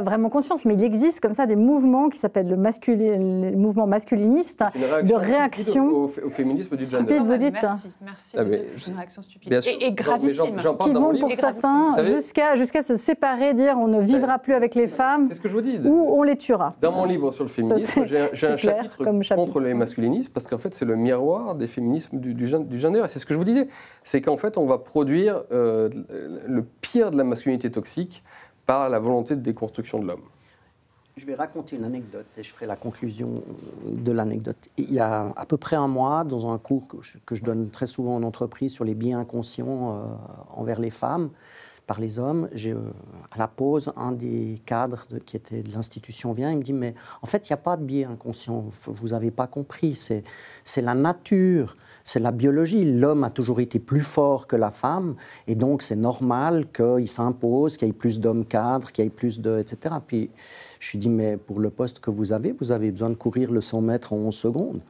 vraiment conscience, mais il existe comme ça des mouvements qui s'appellent le mouvement masculiniste, de réaction au féminisme du gender. Vous dites. Merci. Ah, C'est une réaction stupide. Et gravissime. Qui vont pour certains jusqu'à se séparer, dire on ne vivra plus avec les femmes. C'est ce que je vous dis. Ou on les tuera. Dans mon livre sur le féminisme, j'ai un chapitre contre les masculinistes, parce qu'en fait c'est le miroir des féminismes du gender. Et c'est ce que je vous disais, c'est qu'en fait on va produire le pire de la masculinité toxique par la volonté de déconstruction de l'homme. Je vais raconter une anecdote et je ferai la conclusion de l'anecdote. Il y a à peu près un mois, dans un cours que je donne très souvent en entreprise sur les biais inconscients envers les femmes par les hommes, à la pause, un des cadres qui était de l'institution vient, il me dit « Mais en fait, il n'y a pas de biais inconscient, vous n'avez pas compris, c'est la nature, c'est la biologie. L'homme a toujours été plus fort que la femme, et donc c'est normal qu'il s'impose, qu'il y ait plus d'hommes cadres, qu'il y ait plus de... etc. » Puis je lui dis « Mais pour le poste que vous avez besoin de courir le 100 mètres en 11 secondes. »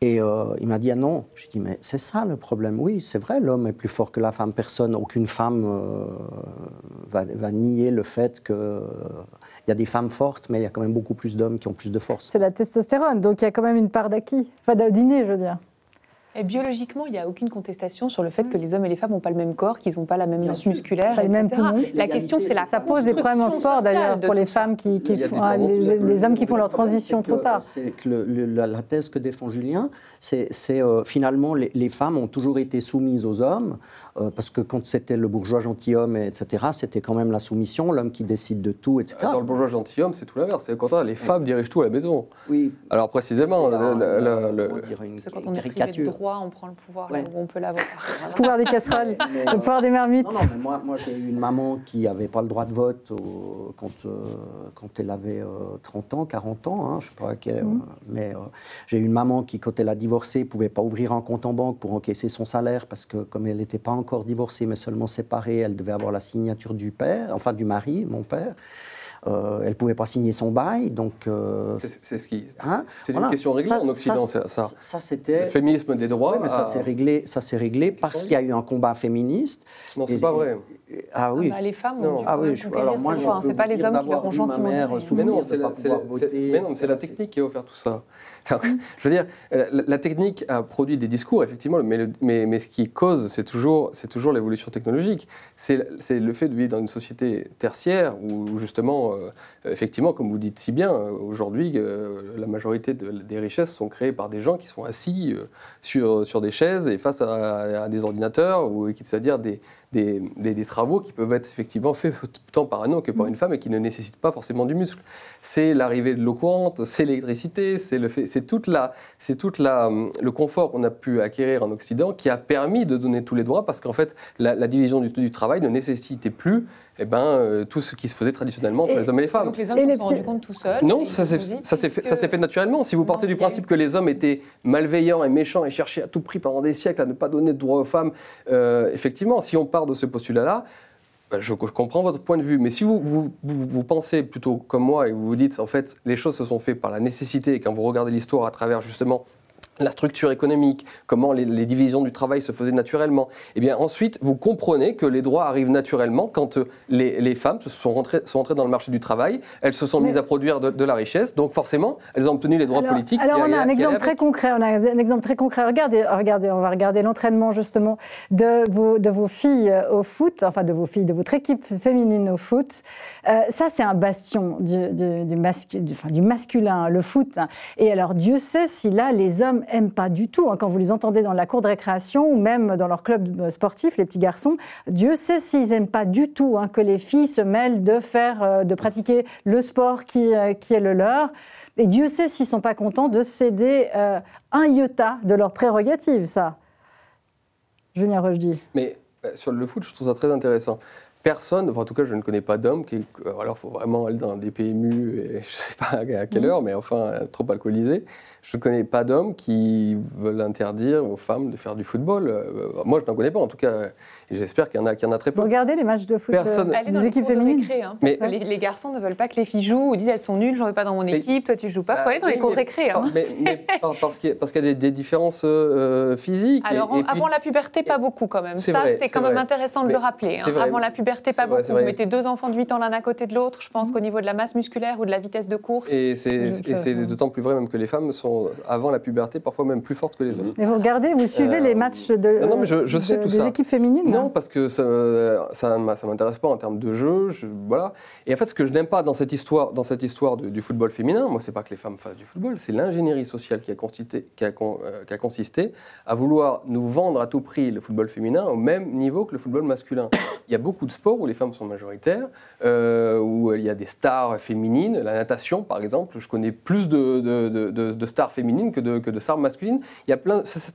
Et il m'a dit « Ah non ». Je lui ai dit « Mais c'est ça le problème. Oui, c'est vrai, l'homme est plus fort que la femme. Aucune femme va nier le fait qu'il y a des femmes fortes, mais il y a quand même beaucoup plus d'hommes qui ont plus de force. » C'est la testostérone, donc il y a quand même une part d'acquis. Enfin, d'inné, je veux dire. Et biologiquement, il n'y a aucune contestation sur le fait que les hommes et les femmes n'ont pas le même corps, qu'ils n'ont pas la même masse musculaire, etc. La question, c'est la ça pose des problèmes en sport, d'ailleurs, pour les femmes qui font... les hommes qui font leur transition trop tard. C'est que la thèse que défend Julien, c'est finalement, les femmes ont toujours été soumises aux hommes, parce que quand c'était le bourgeois gentilhomme, etc., c'était quand même la soumission, l'homme qui décide de tout, etc. Dans le bourgeois gentilhomme, c'est tout l'inverse. C'est au contraire, les femmes dirigent tout à la maison. Oui. Alors précisément, c'est quand on est privé de droit, on prend le pouvoir là où on peut l'avoir. Le pouvoir des casseroles, le pouvoir des marmites. Non, mais moi j'ai eu une maman qui n'avait pas le droit de vote quand elle avait 30 ans, 40 ans, hein, je ne sais pas à quel... mais j'ai eu une maman qui, quand elle a divorcé, ne pouvait pas ouvrir un compte en banque pour encaisser son salaire, parce que comme elle n'était pas encore divorcée, mais seulement séparée, elle devait avoir la signature du père, enfin du mari, mon père. Elle ne pouvait pas signer son bail, donc... c'est ce qui... Hein, c'est une question réglée en Occident, ça c'était... Le féminisme des droits... Ouais, mais ça s'est réglé parce qu'il y a eu un combat féministe. Non, c'est pas vrai. Ah oui. Les femmes ont alors moi, c'est pas les hommes qui leur ont gentiment dit. Mais non, c'est la technique qui a offert tout ça. Enfin, je veux dire, la technique a produit des discours, effectivement, mais ce qui cause, c'est toujours l'évolution technologique. C'est le fait de vivre dans une société tertiaire où justement, effectivement, comme vous dites si bien, aujourd'hui, la majorité des richesses sont créées par des gens qui sont assis sur des chaises et face à des ordinateurs, c'est-à-dire des travaux qui peuvent être effectivement faits tant par un homme que par une femme et qui ne nécessitent pas forcément du muscle. C'est l'arrivée de l'eau courante, c'est l'électricité, c'est tout le confort qu'on a pu acquérir en Occident qui a permis de donner tous les droits parce qu'en fait, la division du travail ne nécessitait plus tout ce qui se faisait traditionnellement entre les hommes et les femmes. Donc les hommes se sont rendus compte tout seuls. Non, ça s'est fait naturellement. Si vous partez du principe que les hommes étaient malveillants et méchants et cherchaient à tout prix pendant des siècles à ne pas donner de droits aux femmes, effectivement, si on part de ce postulat-là, je comprends votre point de vue, mais si vous pensez plutôt comme moi et vous vous dites, en fait, les choses se sont faites par la nécessité, et quand vous regardez l'histoire à travers justement la structure économique, comment les divisions du travail se faisaient naturellement, et bien ensuite, vous comprenez que les droits arrivent naturellement quand les femmes sont rentrées dans le marché du travail, elles se sont mises à produire de la richesse, donc forcément, elles ont obtenu les droits politiques. Alors on a un exemple très concret, Regardez, on va regarder l'entraînement justement de vos filles au foot, enfin de votre équipe féminine au foot. Ça, c'est un bastion du masculin, le foot. Et alors, Dieu sait si là, les hommes n'aiment pas du tout. Quand vous les entendez dans la cour de récréation ou même dans leur club sportif, les petits garçons, Dieu sait s'ils n'aiment pas du tout que les filles se mêlent de pratiquer le sport qui est le leur. Et Dieu sait s'ils ne sont pas contents de céder un iota de leurs prérogatives, ça. Julien Rochdy. Mais sur le foot, je trouve ça très intéressant. personne, enfin, en tout cas je ne connais pas d'homme qui, alors il faut vraiment aller dans des PMU, et je ne sais pas à quelle heure, mais enfin trop alcoolisé, je ne connais pas d'hommes qui veulent interdire aux femmes de faire du football. Moi je n'en connais pas en tout cas, et j'espère qu'il y en a très peu. Vous regardez les matchs de foot des équipes féminines récré, hein, mais les garçons ne veulent pas que les filles jouent, ou disent elles sont nulles, j'en veux pas dans mon équipe, toi tu joues pas, il faut aller dans les cours de récré. Hein. Mais parce qu'il y a des différences physiques. Alors avant la puberté, pas beaucoup quand même. C'est quand même intéressant de le rappeler. Hein. Avant la puberté, pas beaucoup. Vous mettez 2 enfants de 8 ans l'un à côté de l'autre, je pense qu'au niveau de la masse musculaire ou de la vitesse de course. Et c'est d'autant plus vrai même que les femmes sont, avant la puberté, parfois même plus fortes que les hommes. Et vous regardez, vous suivez les matchs je sais tout des ça. équipes féminines? Non, parce que ça ne m'intéresse pas en termes de jeu. Voilà. Et en fait, ce que je n'aime pas dans cette histoire du football féminin, moi, c'est pas que les femmes fassent du football, c'est l'ingénierie sociale qui a consisté à vouloir nous vendre à tout prix le football féminin au même niveau que le football masculin. Il y a beaucoup de sports où les femmes sont majoritaires, où il y a des stars féminines. La natation, par exemple, je connais plus de stars féminines que de stars masculines. Il y a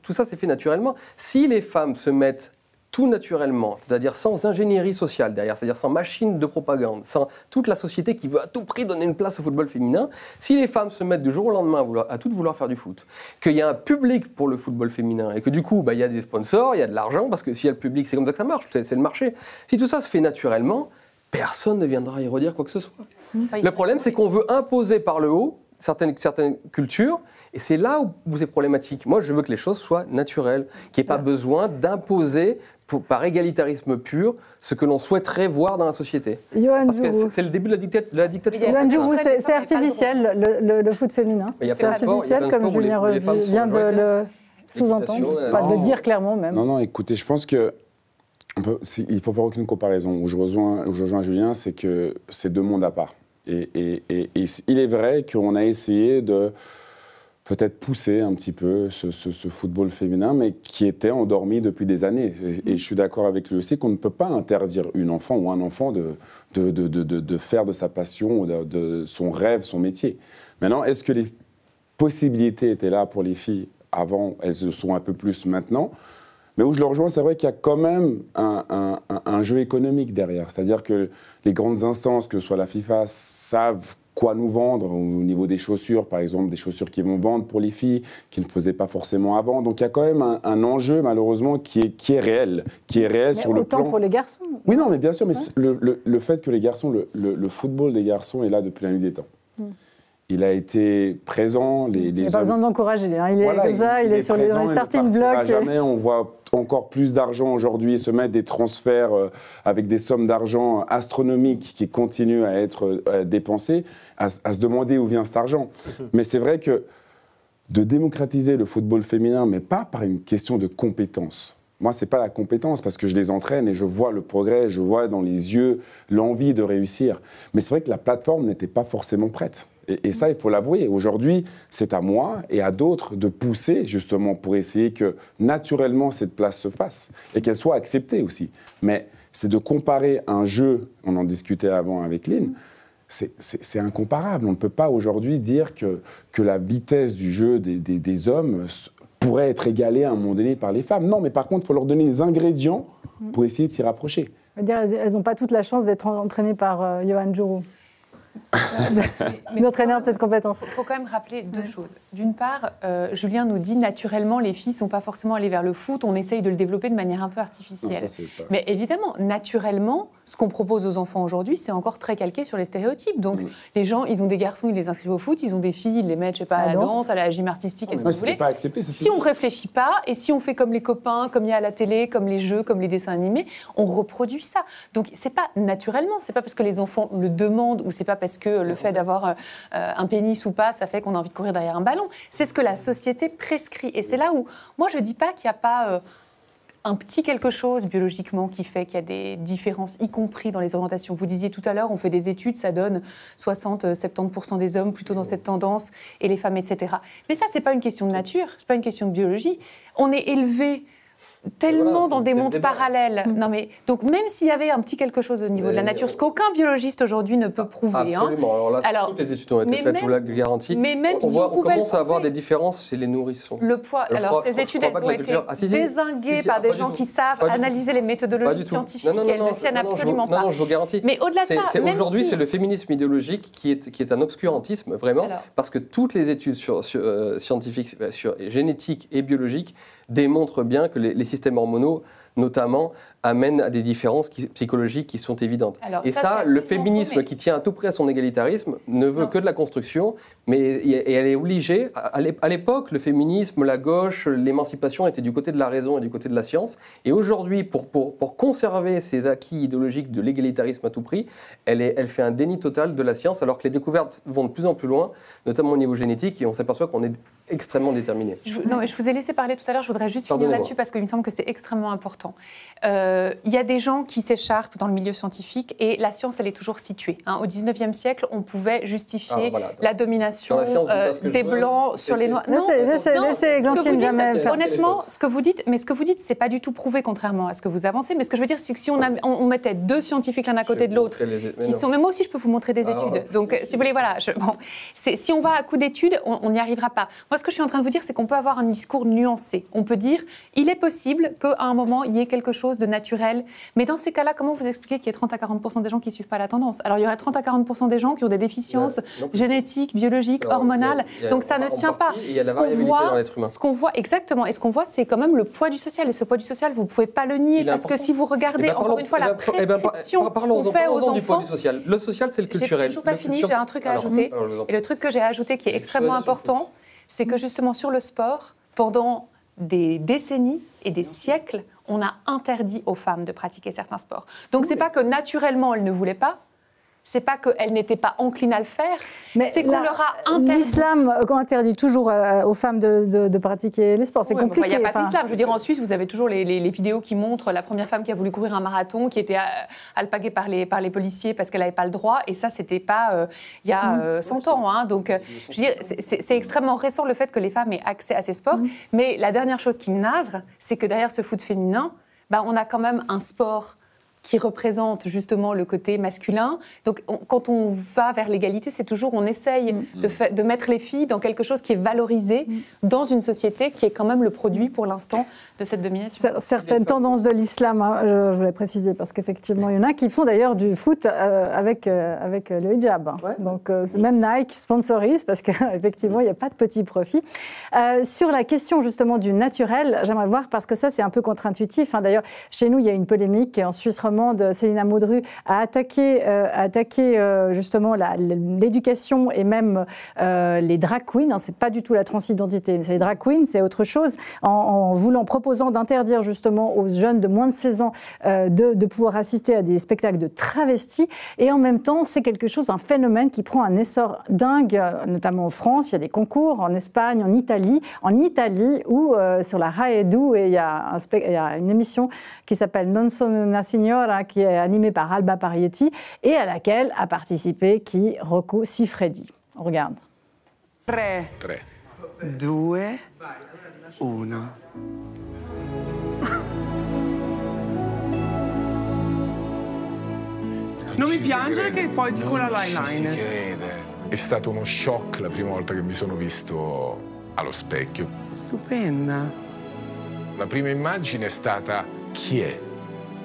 tout ça, c'est fait naturellement. Si les femmes se mettent tout naturellement, c'est-à-dire sans ingénierie sociale derrière, c'est-à-dire sans machine de propagande, sans toute la société qui veut à tout prix donner une place au football féminin, si les femmes se mettent du jour au lendemain à toutes vouloir faire du foot, qu'il y a un public pour le football féminin et que du coup, il y a des sponsors, il y a de l'argent, parce que s'il y a le public, c'est comme ça que ça marche, c'est le marché. Si tout ça se fait naturellement, personne ne viendra y redire quoi que ce soit. Le problème, c'est qu'on veut imposer par le haut certaines cultures, et c'est là où c'est problématique. Moi, je veux que les choses soient naturelles, qu'il n'y ait pas besoin d'imposer par égalitarisme pur ce que l'on souhaiterait voir dans la société. Parce que c'est le début de la dictature. Yohann Djourou, c'est artificiel, le foot féminin. C'est artificiel, comme Julien vient de le sous-entendre, pas de le dire clairement même. Non, écoutez, je pense que il ne faut faire aucune comparaison. Où je rejoins Julien, c'est que c'est 2 mondes à part. Et il est vrai qu'on a essayé de peut-être pousser un petit peu ce football féminin, mais qui était endormi depuis des années. Et je suis d'accord avec lui aussi qu'on ne peut pas interdire une enfant ou un enfant de faire de sa passion, de son rêve, son métier. Maintenant, est-ce que les possibilités étaient là pour les filles avant? Elles le sont un peu plus maintenant. Mais où je le rejoins, c'est vrai qu'il y a quand même un jeu économique derrière. C'est-à-dire que les grandes instances, que ce soit la FIFA, savent quoi nous vendre au niveau des chaussures, par exemple, des chaussures qui vont vendre pour les filles, qui ne faisaient pas forcément avant. Donc il y a quand même un enjeu, malheureusement, qui est réel sur le plan... Autant pour les garçons. Oui, non, mais bien sûr, mais le fait que les garçons, le football des garçons est là depuis la nuit des temps. Il a été présent. Il n'y a pas besoin d'encourager. Hein. Il est comme ça, il est sur les starting blocks. Jamais, on voit encore plus d'argent aujourd'hui se mettre des transferts avec des sommes d'argent astronomiques qui continuent à être dépensées, à se demander où vient cet argent. Mais c'est vrai que de démocratiser le football féminin, mais pas par une question de compétence. Moi, ce n'est pas la compétence, parce que je les entraîne et je vois le progrès, je vois dans les yeux l'envie de réussir. Mais c'est vrai que la plateforme n'était pas forcément prête. Et ça, il faut l'avouer. Aujourd'hui, c'est à moi et à d'autres de pousser, justement, pour essayer que, naturellement, cette place se fasse et qu'elle soit acceptée aussi. Mais c'est de comparer un jeu, on en discutait avant avec Lynn, c'est incomparable. On ne peut pas aujourd'hui dire que la vitesse du jeu des hommes pourrait être égalée à un moment donné par les femmes. Non, mais par contre, il faut leur donner les ingrédients pour essayer de s'y rapprocher. Elles n'ont pas toute la chance d'être entraînées par Yohann Djourou. Notre entraîneur de cette compétence. Il faut quand même rappeler 2 choses. D'une part, Julien nous dit naturellement les filles ne sont pas forcément allées vers le foot, on essaye de le développer de manière un peu artificielle. Non, mais évidemment, naturellement, ce qu'on propose aux enfants aujourd'hui, c'est encore très calqué sur les stéréotypes. Donc les gens, ils ont des garçons, ils les inscrivent au foot, ils ont des filles, ils les mettent, je sais pas, à la danse, à la gym artistique, à ce que vous voulez. Pas accepté, ça, si on ne réfléchit pas, et si on fait comme les copains, comme il y a à la télé, comme les jeux, comme les dessins animés, on reproduit ça. Donc c'est pas naturellement, c'est pas parce que les enfants le demandent, ou c'est pas parce que le fait d'avoir un pénis ou pas, ça fait qu'on a envie de courir derrière un ballon. C'est ce que la société prescrit. Et c'est là où, moi je dis pas qu'il n'y a pas un petit quelque chose biologiquement qui fait qu'il y a des différences, y compris dans les orientations. Vous disiez tout à l'heure, on fait des études, ça donne 60-70% des hommes plutôt dans cette tendance, et les femmes, etc. Mais ça, c'est pas une question de nature, c'est pas une question de biologie. On est élevé tellement dans des mondes parallèles. Non, mais, donc, même s'il y avait un petit quelque chose au niveau de la nature, ce qu'aucun biologiste aujourd'hui ne peut prouver. Absolument. Alors là, toutes les études ont été faites, je vous le garantis. Mais même on commence à avoir des différences chez les nourrissons. Le poids. Alors, ces études, elles ont été dézinguées par des gens qui savent analyser les méthodologies scientifiques. Elles ne tiennent absolument pas. Non, je vous garantis. Mais au-delà de ça, aujourd'hui, c'est le féminisme idéologique qui est un obscurantisme, vraiment, parce que toutes les études scientifiques, sur génétique et biologique, démontrent bien que les systèmes hormonaux, notamment, amènent à des différences psychologiques qui sont évidentes. Alors, et ça le féminisme qui tient à tout prix à son égalitarisme ne veut que de la construction, et elle est obligée. À l'époque, le féminisme, la gauche, l'émancipation étaient du côté de la raison et du côté de la science. Et aujourd'hui, pour conserver ces acquis idéologiques de l'égalitarisme à tout prix, elle fait un déni total de la science, alors que les découvertes vont de plus en plus loin, notamment au niveau génétique, et on s'aperçoit qu'on est extrêmement déterminé. Je vous ai laissé parler tout à l'heure, je voudrais juste finir là-dessus parce qu'il me semble que c'est extrêmement important. Il y a des gens qui s'écharpent dans le milieu scientifique et la science, elle est toujours située. Au XIXe siècle, on pouvait justifier la domination des Blancs sur les Noirs. Honnêtement, ce que vous dites, c'est pas du tout prouvé, contrairement à ce que vous avancez. Mais ce que je veux dire, c'est que si on mettait deux scientifiques l'un à côté de l'autre, mais moi aussi, je peux vous montrer des études. Donc, si vous voulez, voilà. Si on va à coup d'études, on n'y arrivera pas. Moi, ce que je suis en train de vous dire, c'est qu'on peut avoir un discours nuancé. On peut dire, il est possible qu'à un moment, il y ait quelque chose de naturel. Mais dans ces cas-là, comment vous expliquez qu'il y ait 30 à 40% des gens qui ne suivent pas la tendance? Alors, il y aurait 30 à 40% des gens qui ont des déficiences génétiques, biologiques, hormonales. Donc, ça ne tient pas. Il y a la variabilité dans l'être humain. Ce qu'on voit, exactement. Et ce qu'on voit, c'est quand même le poids du social. Et ce poids du social, vous ne pouvez pas le nier. Parce que si vous regardez, encore une fois, la prescription qu'on fait aux enfants... Le social, c'est le culturel. J'ai toujours pas fini, j'ai un truc à ajouter. Et le truc que j'ai ajouté qui est extrêmement important, c'est que justement sur le sport, pendant des décennies et des siècles, on a interdit aux femmes de pratiquer certains sports. Donc c'est pas que naturellement elles ne voulaient pas, c'est pas qu'elles n'étaient pas enclines à le faire, mais c'est qu'on leur a interdit. L'islam interdit toujours aux femmes de pratiquer les sports. C'est compliqué. Il n'y a pas d'islam. Je veux dire, en Suisse, vous avez toujours les vidéos qui montrent la première femme qui a voulu courir un marathon, qui était alpaguée par les policiers parce qu'elle n'avait pas le droit. Et ça, c'était pas il y a 100 ans. Donc, je veux dire, c'est extrêmement récent le fait que les femmes aient accès à ces sports. Mais la dernière chose qui me navre, c'est que derrière ce foot féminin, on a quand même un sport qui représente justement le côté masculin. Donc, quand on va vers l'égalité, c'est toujours, on essaye de mettre les filles dans quelque chose qui est valorisé dans une société qui est quand même le produit, pour l'instant, de cette domination. Certaines tendances de l'islam, je voulais préciser, parce qu'effectivement, il y en a qui font d'ailleurs du foot avec le hijab. Ouais. Donc, même Nike sponsorise, parce qu'effectivement, il n'y a pas de petit profit. Sur la question, justement, du naturel, j'aimerais voir, parce que ça, c'est un peu contre-intuitif. D'ailleurs, chez nous, il y a une polémique en Suisse romande. Célina Modru a attaqué justement l'éducation et même les drag queens. C'est pas du tout la transidentité, c'est les drag queens, c'est autre chose. En proposant d'interdire justement aux jeunes de moins de 16 ans de pouvoir assister à des spectacles de travestis. Et en même temps, c'est quelque chose, un phénomène qui prend un essor dingue, notamment en France. Il y a des concours en Espagne, en Italie. En Italie, où sur la Rai Edu, il y a une émission qui s'appelle Non sono una signora, qui est animée par Alba Parietti et à laquelle a participé Rocco Siffredi. On regarde. 3, 2, 1. Non mi piange che poi ti cola l'eyeliner. È stato uno shock la prima volta che mi sono visto allo specchio. Stupenda. La prima immagine è stata chi è?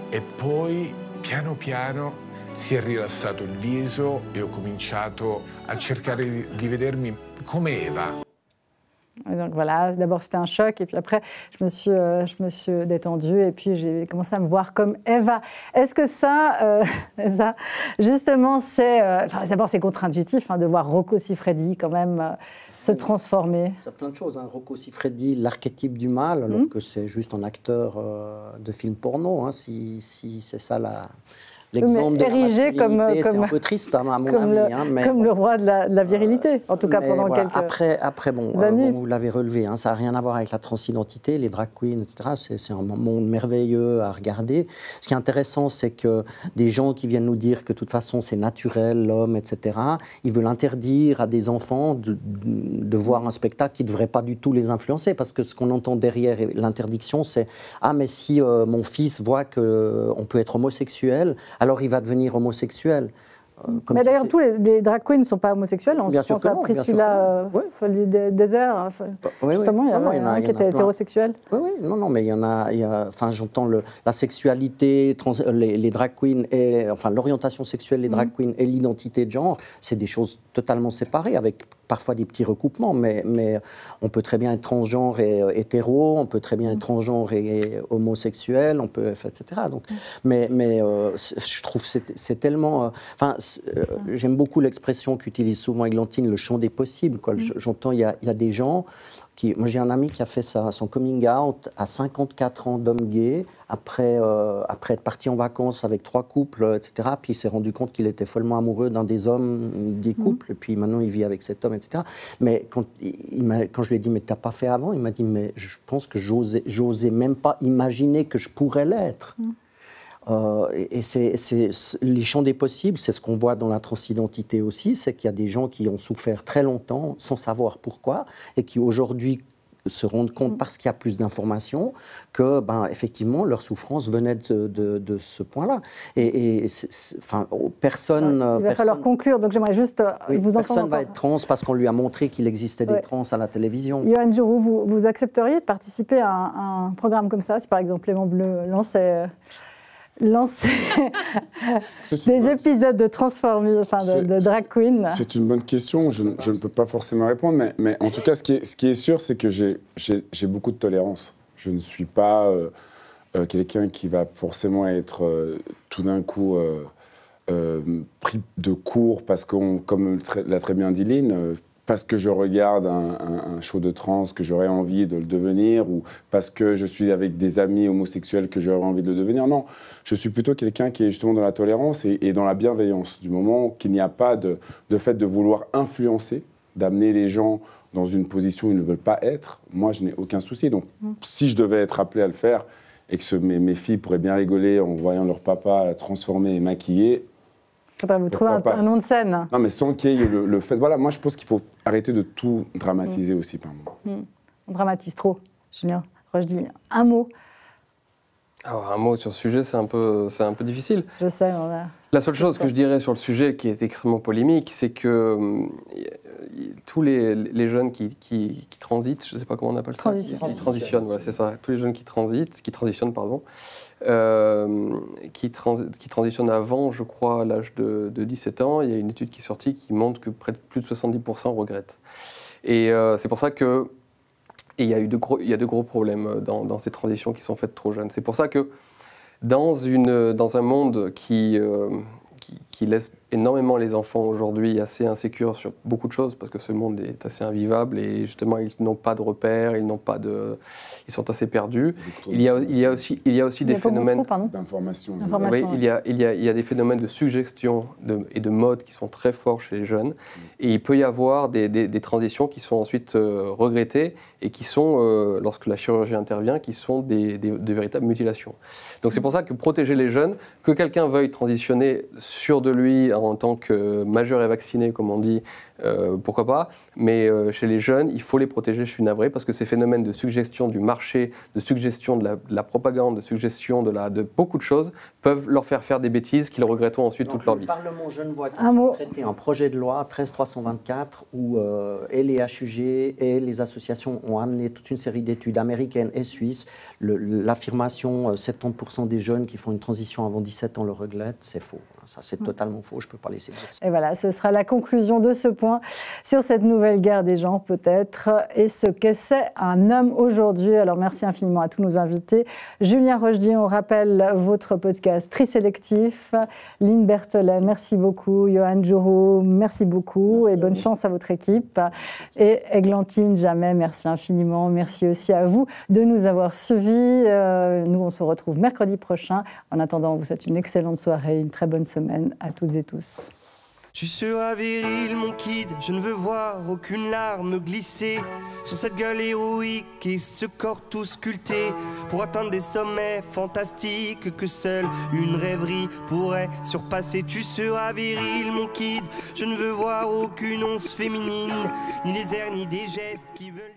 E poi, piano piano, si è rilassato il viso e ho cominciato a cercare di vedermi come Eva. Donc voilà, d'abord c'était un choc et puis après je me suis détendue et puis j'ai commencé à me voir comme Eva. Est-ce que ça justement, d'abord c'est contre-intuitif de voir Rocco Siffredi quand même se transformer. C'est plein de choses. Rocco Siffredi, l'archétype du mal, alors que c'est juste un acteur de film porno, si c'est ça l'exemple de la érigé masculinité, c'est un peu triste à mon avis. Mais comme le roi de la virilité, en tout cas pendant voilà, quelques après années. Vous l'avez relevé, ça n'a rien à voir avec la transidentité, les drag queens, etc. C'est un monde merveilleux à regarder. Ce qui est intéressant, c'est que des gens qui viennent nous dire que de toute façon c'est naturel, l'homme, etc., ils veulent interdire à des enfants de voir un spectacle qui ne devrait pas du tout les influencer, parce que ce qu'on entend derrière l'interdiction, c'est « Ah, mais si mon fils voit qu'on peut être homosexuel, alors il va devenir homosexuel ». Mais d'ailleurs, tous les drag queens ne sont pas homosexuels. On pense à Priscilla Désert. Justement, il y en a un qui était hétérosexuel. Oui, non, mais il y en a. Enfin, j'entends la sexualité, les drag queens, l'orientation sexuelle, les drag queens et l'identité de genre, c'est des choses totalement séparées, avec parfois des petits recoupements, mais on peut très bien être transgenre et hétéro, on peut très bien être transgenre et homosexuel, on peut, etc. Donc, mais je trouve que c'est tellement. J'aime beaucoup l'expression qu'utilise souvent Églantine, le champ des possibles. J'entends, il y a des gens qui. Moi, j'ai un ami qui a fait son coming out à 54 ans d'homme gay, après être parti en vacances avec 3 couples, etc. Puis il s'est rendu compte qu'il était follement amoureux d'un des hommes des couples, et puis maintenant il vit avec cet homme, etc. Mais quand je lui ai dit, mais t'as pas fait avant, il m'a dit, mais je pense que j'osais même pas imaginer que je pourrais l'être. Et les champs des possibles, c'est ce qu'on voit dans la transidentité aussi, c'est qu'il y a des gens qui ont souffert très longtemps sans savoir pourquoi, et qui aujourd'hui se rendent compte, parce qu'il y a plus d'informations, que, effectivement, leur souffrance venait de ce point-là. Personne... Il va falloir conclure, donc j'aimerais juste vous entendre. Personne ne va être trans parce qu'on lui a montré qu'il existait des trans à la télévision. Yoann Giroux, vous accepteriez de participer à un programme comme ça, si par exemple Clément Bleu lançait des épisodes de Transformers, de drag queen? C'est une bonne question, je ne peux pas forcément répondre, mais en tout cas, ce qui est sûr, c'est que j'ai beaucoup de tolérance. Je ne suis pas quelqu'un qui va forcément être tout d'un coup pris de court, parce que, comme l'a très bien dit Lynn, parce que je regarde un show de trans que j'aurais envie de le devenir, ou parce que je suis avec des amis homosexuels que j'aurais envie de le devenir. Non, je suis plutôt quelqu'un qui est justement dans la tolérance et dans la bienveillance. Du moment qu'il n'y a pas de fait de vouloir influencer, d'amener les gens dans une position où ils ne veulent pas être, moi je n'ai aucun souci. Donc si je devais être appelé à le faire, et que mes filles pourraient bien rigoler en voyant leur papa transformé et maquillé, il faudrait vous trouver un nom de scène. Non, mais sans qu'il y ait le fait... Voilà, moi, je pense qu'il faut arrêter de tout dramatiser aussi, par moment. On dramatise trop, Julien Rochedille. Un mot. Alors, un mot sur ce sujet, c'est un peu difficile. Je sais. La seule chose que je dirais sur le sujet, qui est extrêmement polémique, c'est que tous les jeunes qui transitent, je ne sais pas comment on appelle ça, qui transitionnent, voilà, c'est ça. Tous les jeunes qui transitionnent, qui transitionnent avant, je crois, à l'âge de 17 ans. Il y a une étude qui est sortie qui montre que près de plus de 70% regrettent. Et c'est pour ça que il y a de gros problèmes dans ces transitions qui sont faites trop jeunes. C'est pour ça que dans un monde qui laisse énormément les enfants aujourd'hui assez insécures sur beaucoup de choses, parce que ce monde est assez invivable et justement ils n'ont pas de repères, ils sont assez perdus. Il y a aussi des phénomènes d'information. Oui, il y a des phénomènes de suggestion et de mode qui sont très forts chez les jeunes, et il peut y avoir des transitions qui sont ensuite regrettées et qui sont, lorsque la chirurgie intervient, qui sont de véritables mutilations. Donc c'est pour ça que protéger les jeunes, que quelqu'un veuille transitionner sûr de lui en tant que majeur et vacciné, comme on dit, pourquoi pas, mais chez les jeunes, il faut les protéger, je suis navré, parce que ces phénomènes de suggestion du marché, de suggestion de la propagande, de suggestion de beaucoup de choses, peuvent leur faire des bêtises qu'ils regretteront ensuite toute leur vie. Le Parlement Genevois qui a traité un projet de loi 13324 où et les HUG et les associations ont amené toute une série d'études américaines et suisses. L'affirmation 70% des jeunes qui font une transition avant 17 ans le regrettent, c'est faux. Ça, c'est totalement faux, je ne peux pas laisser dire ça. Et voilà, ce sera la conclusion de ce point. point sur cette nouvelle guerre des genres peut-être et ce qu'est un homme aujourd'hui. Alors merci infiniment à tous nos invités. Julien Rochdy, on rappelle votre podcast Trisélectif. Lynn Berthelet, merci beaucoup. Johan Djourou, merci beaucoup. Merci et bonne chance à votre équipe. Et Églantine Jamet, merci infiniment. Merci aussi à vous de nous avoir suivis. Nous, on se retrouve mercredi prochain. En attendant, on vous souhaite une excellente soirée, une très bonne semaine à toutes et tous. Tu seras viril, mon kid, je ne veux voir aucune larme glisser sur cette gueule héroïque et ce corps tout sculpté pour atteindre des sommets fantastiques que seule une rêverie pourrait surpasser. Tu seras viril, mon kid, je ne veux voir aucune once féminine, ni les airs, ni des gestes qui veulent dire...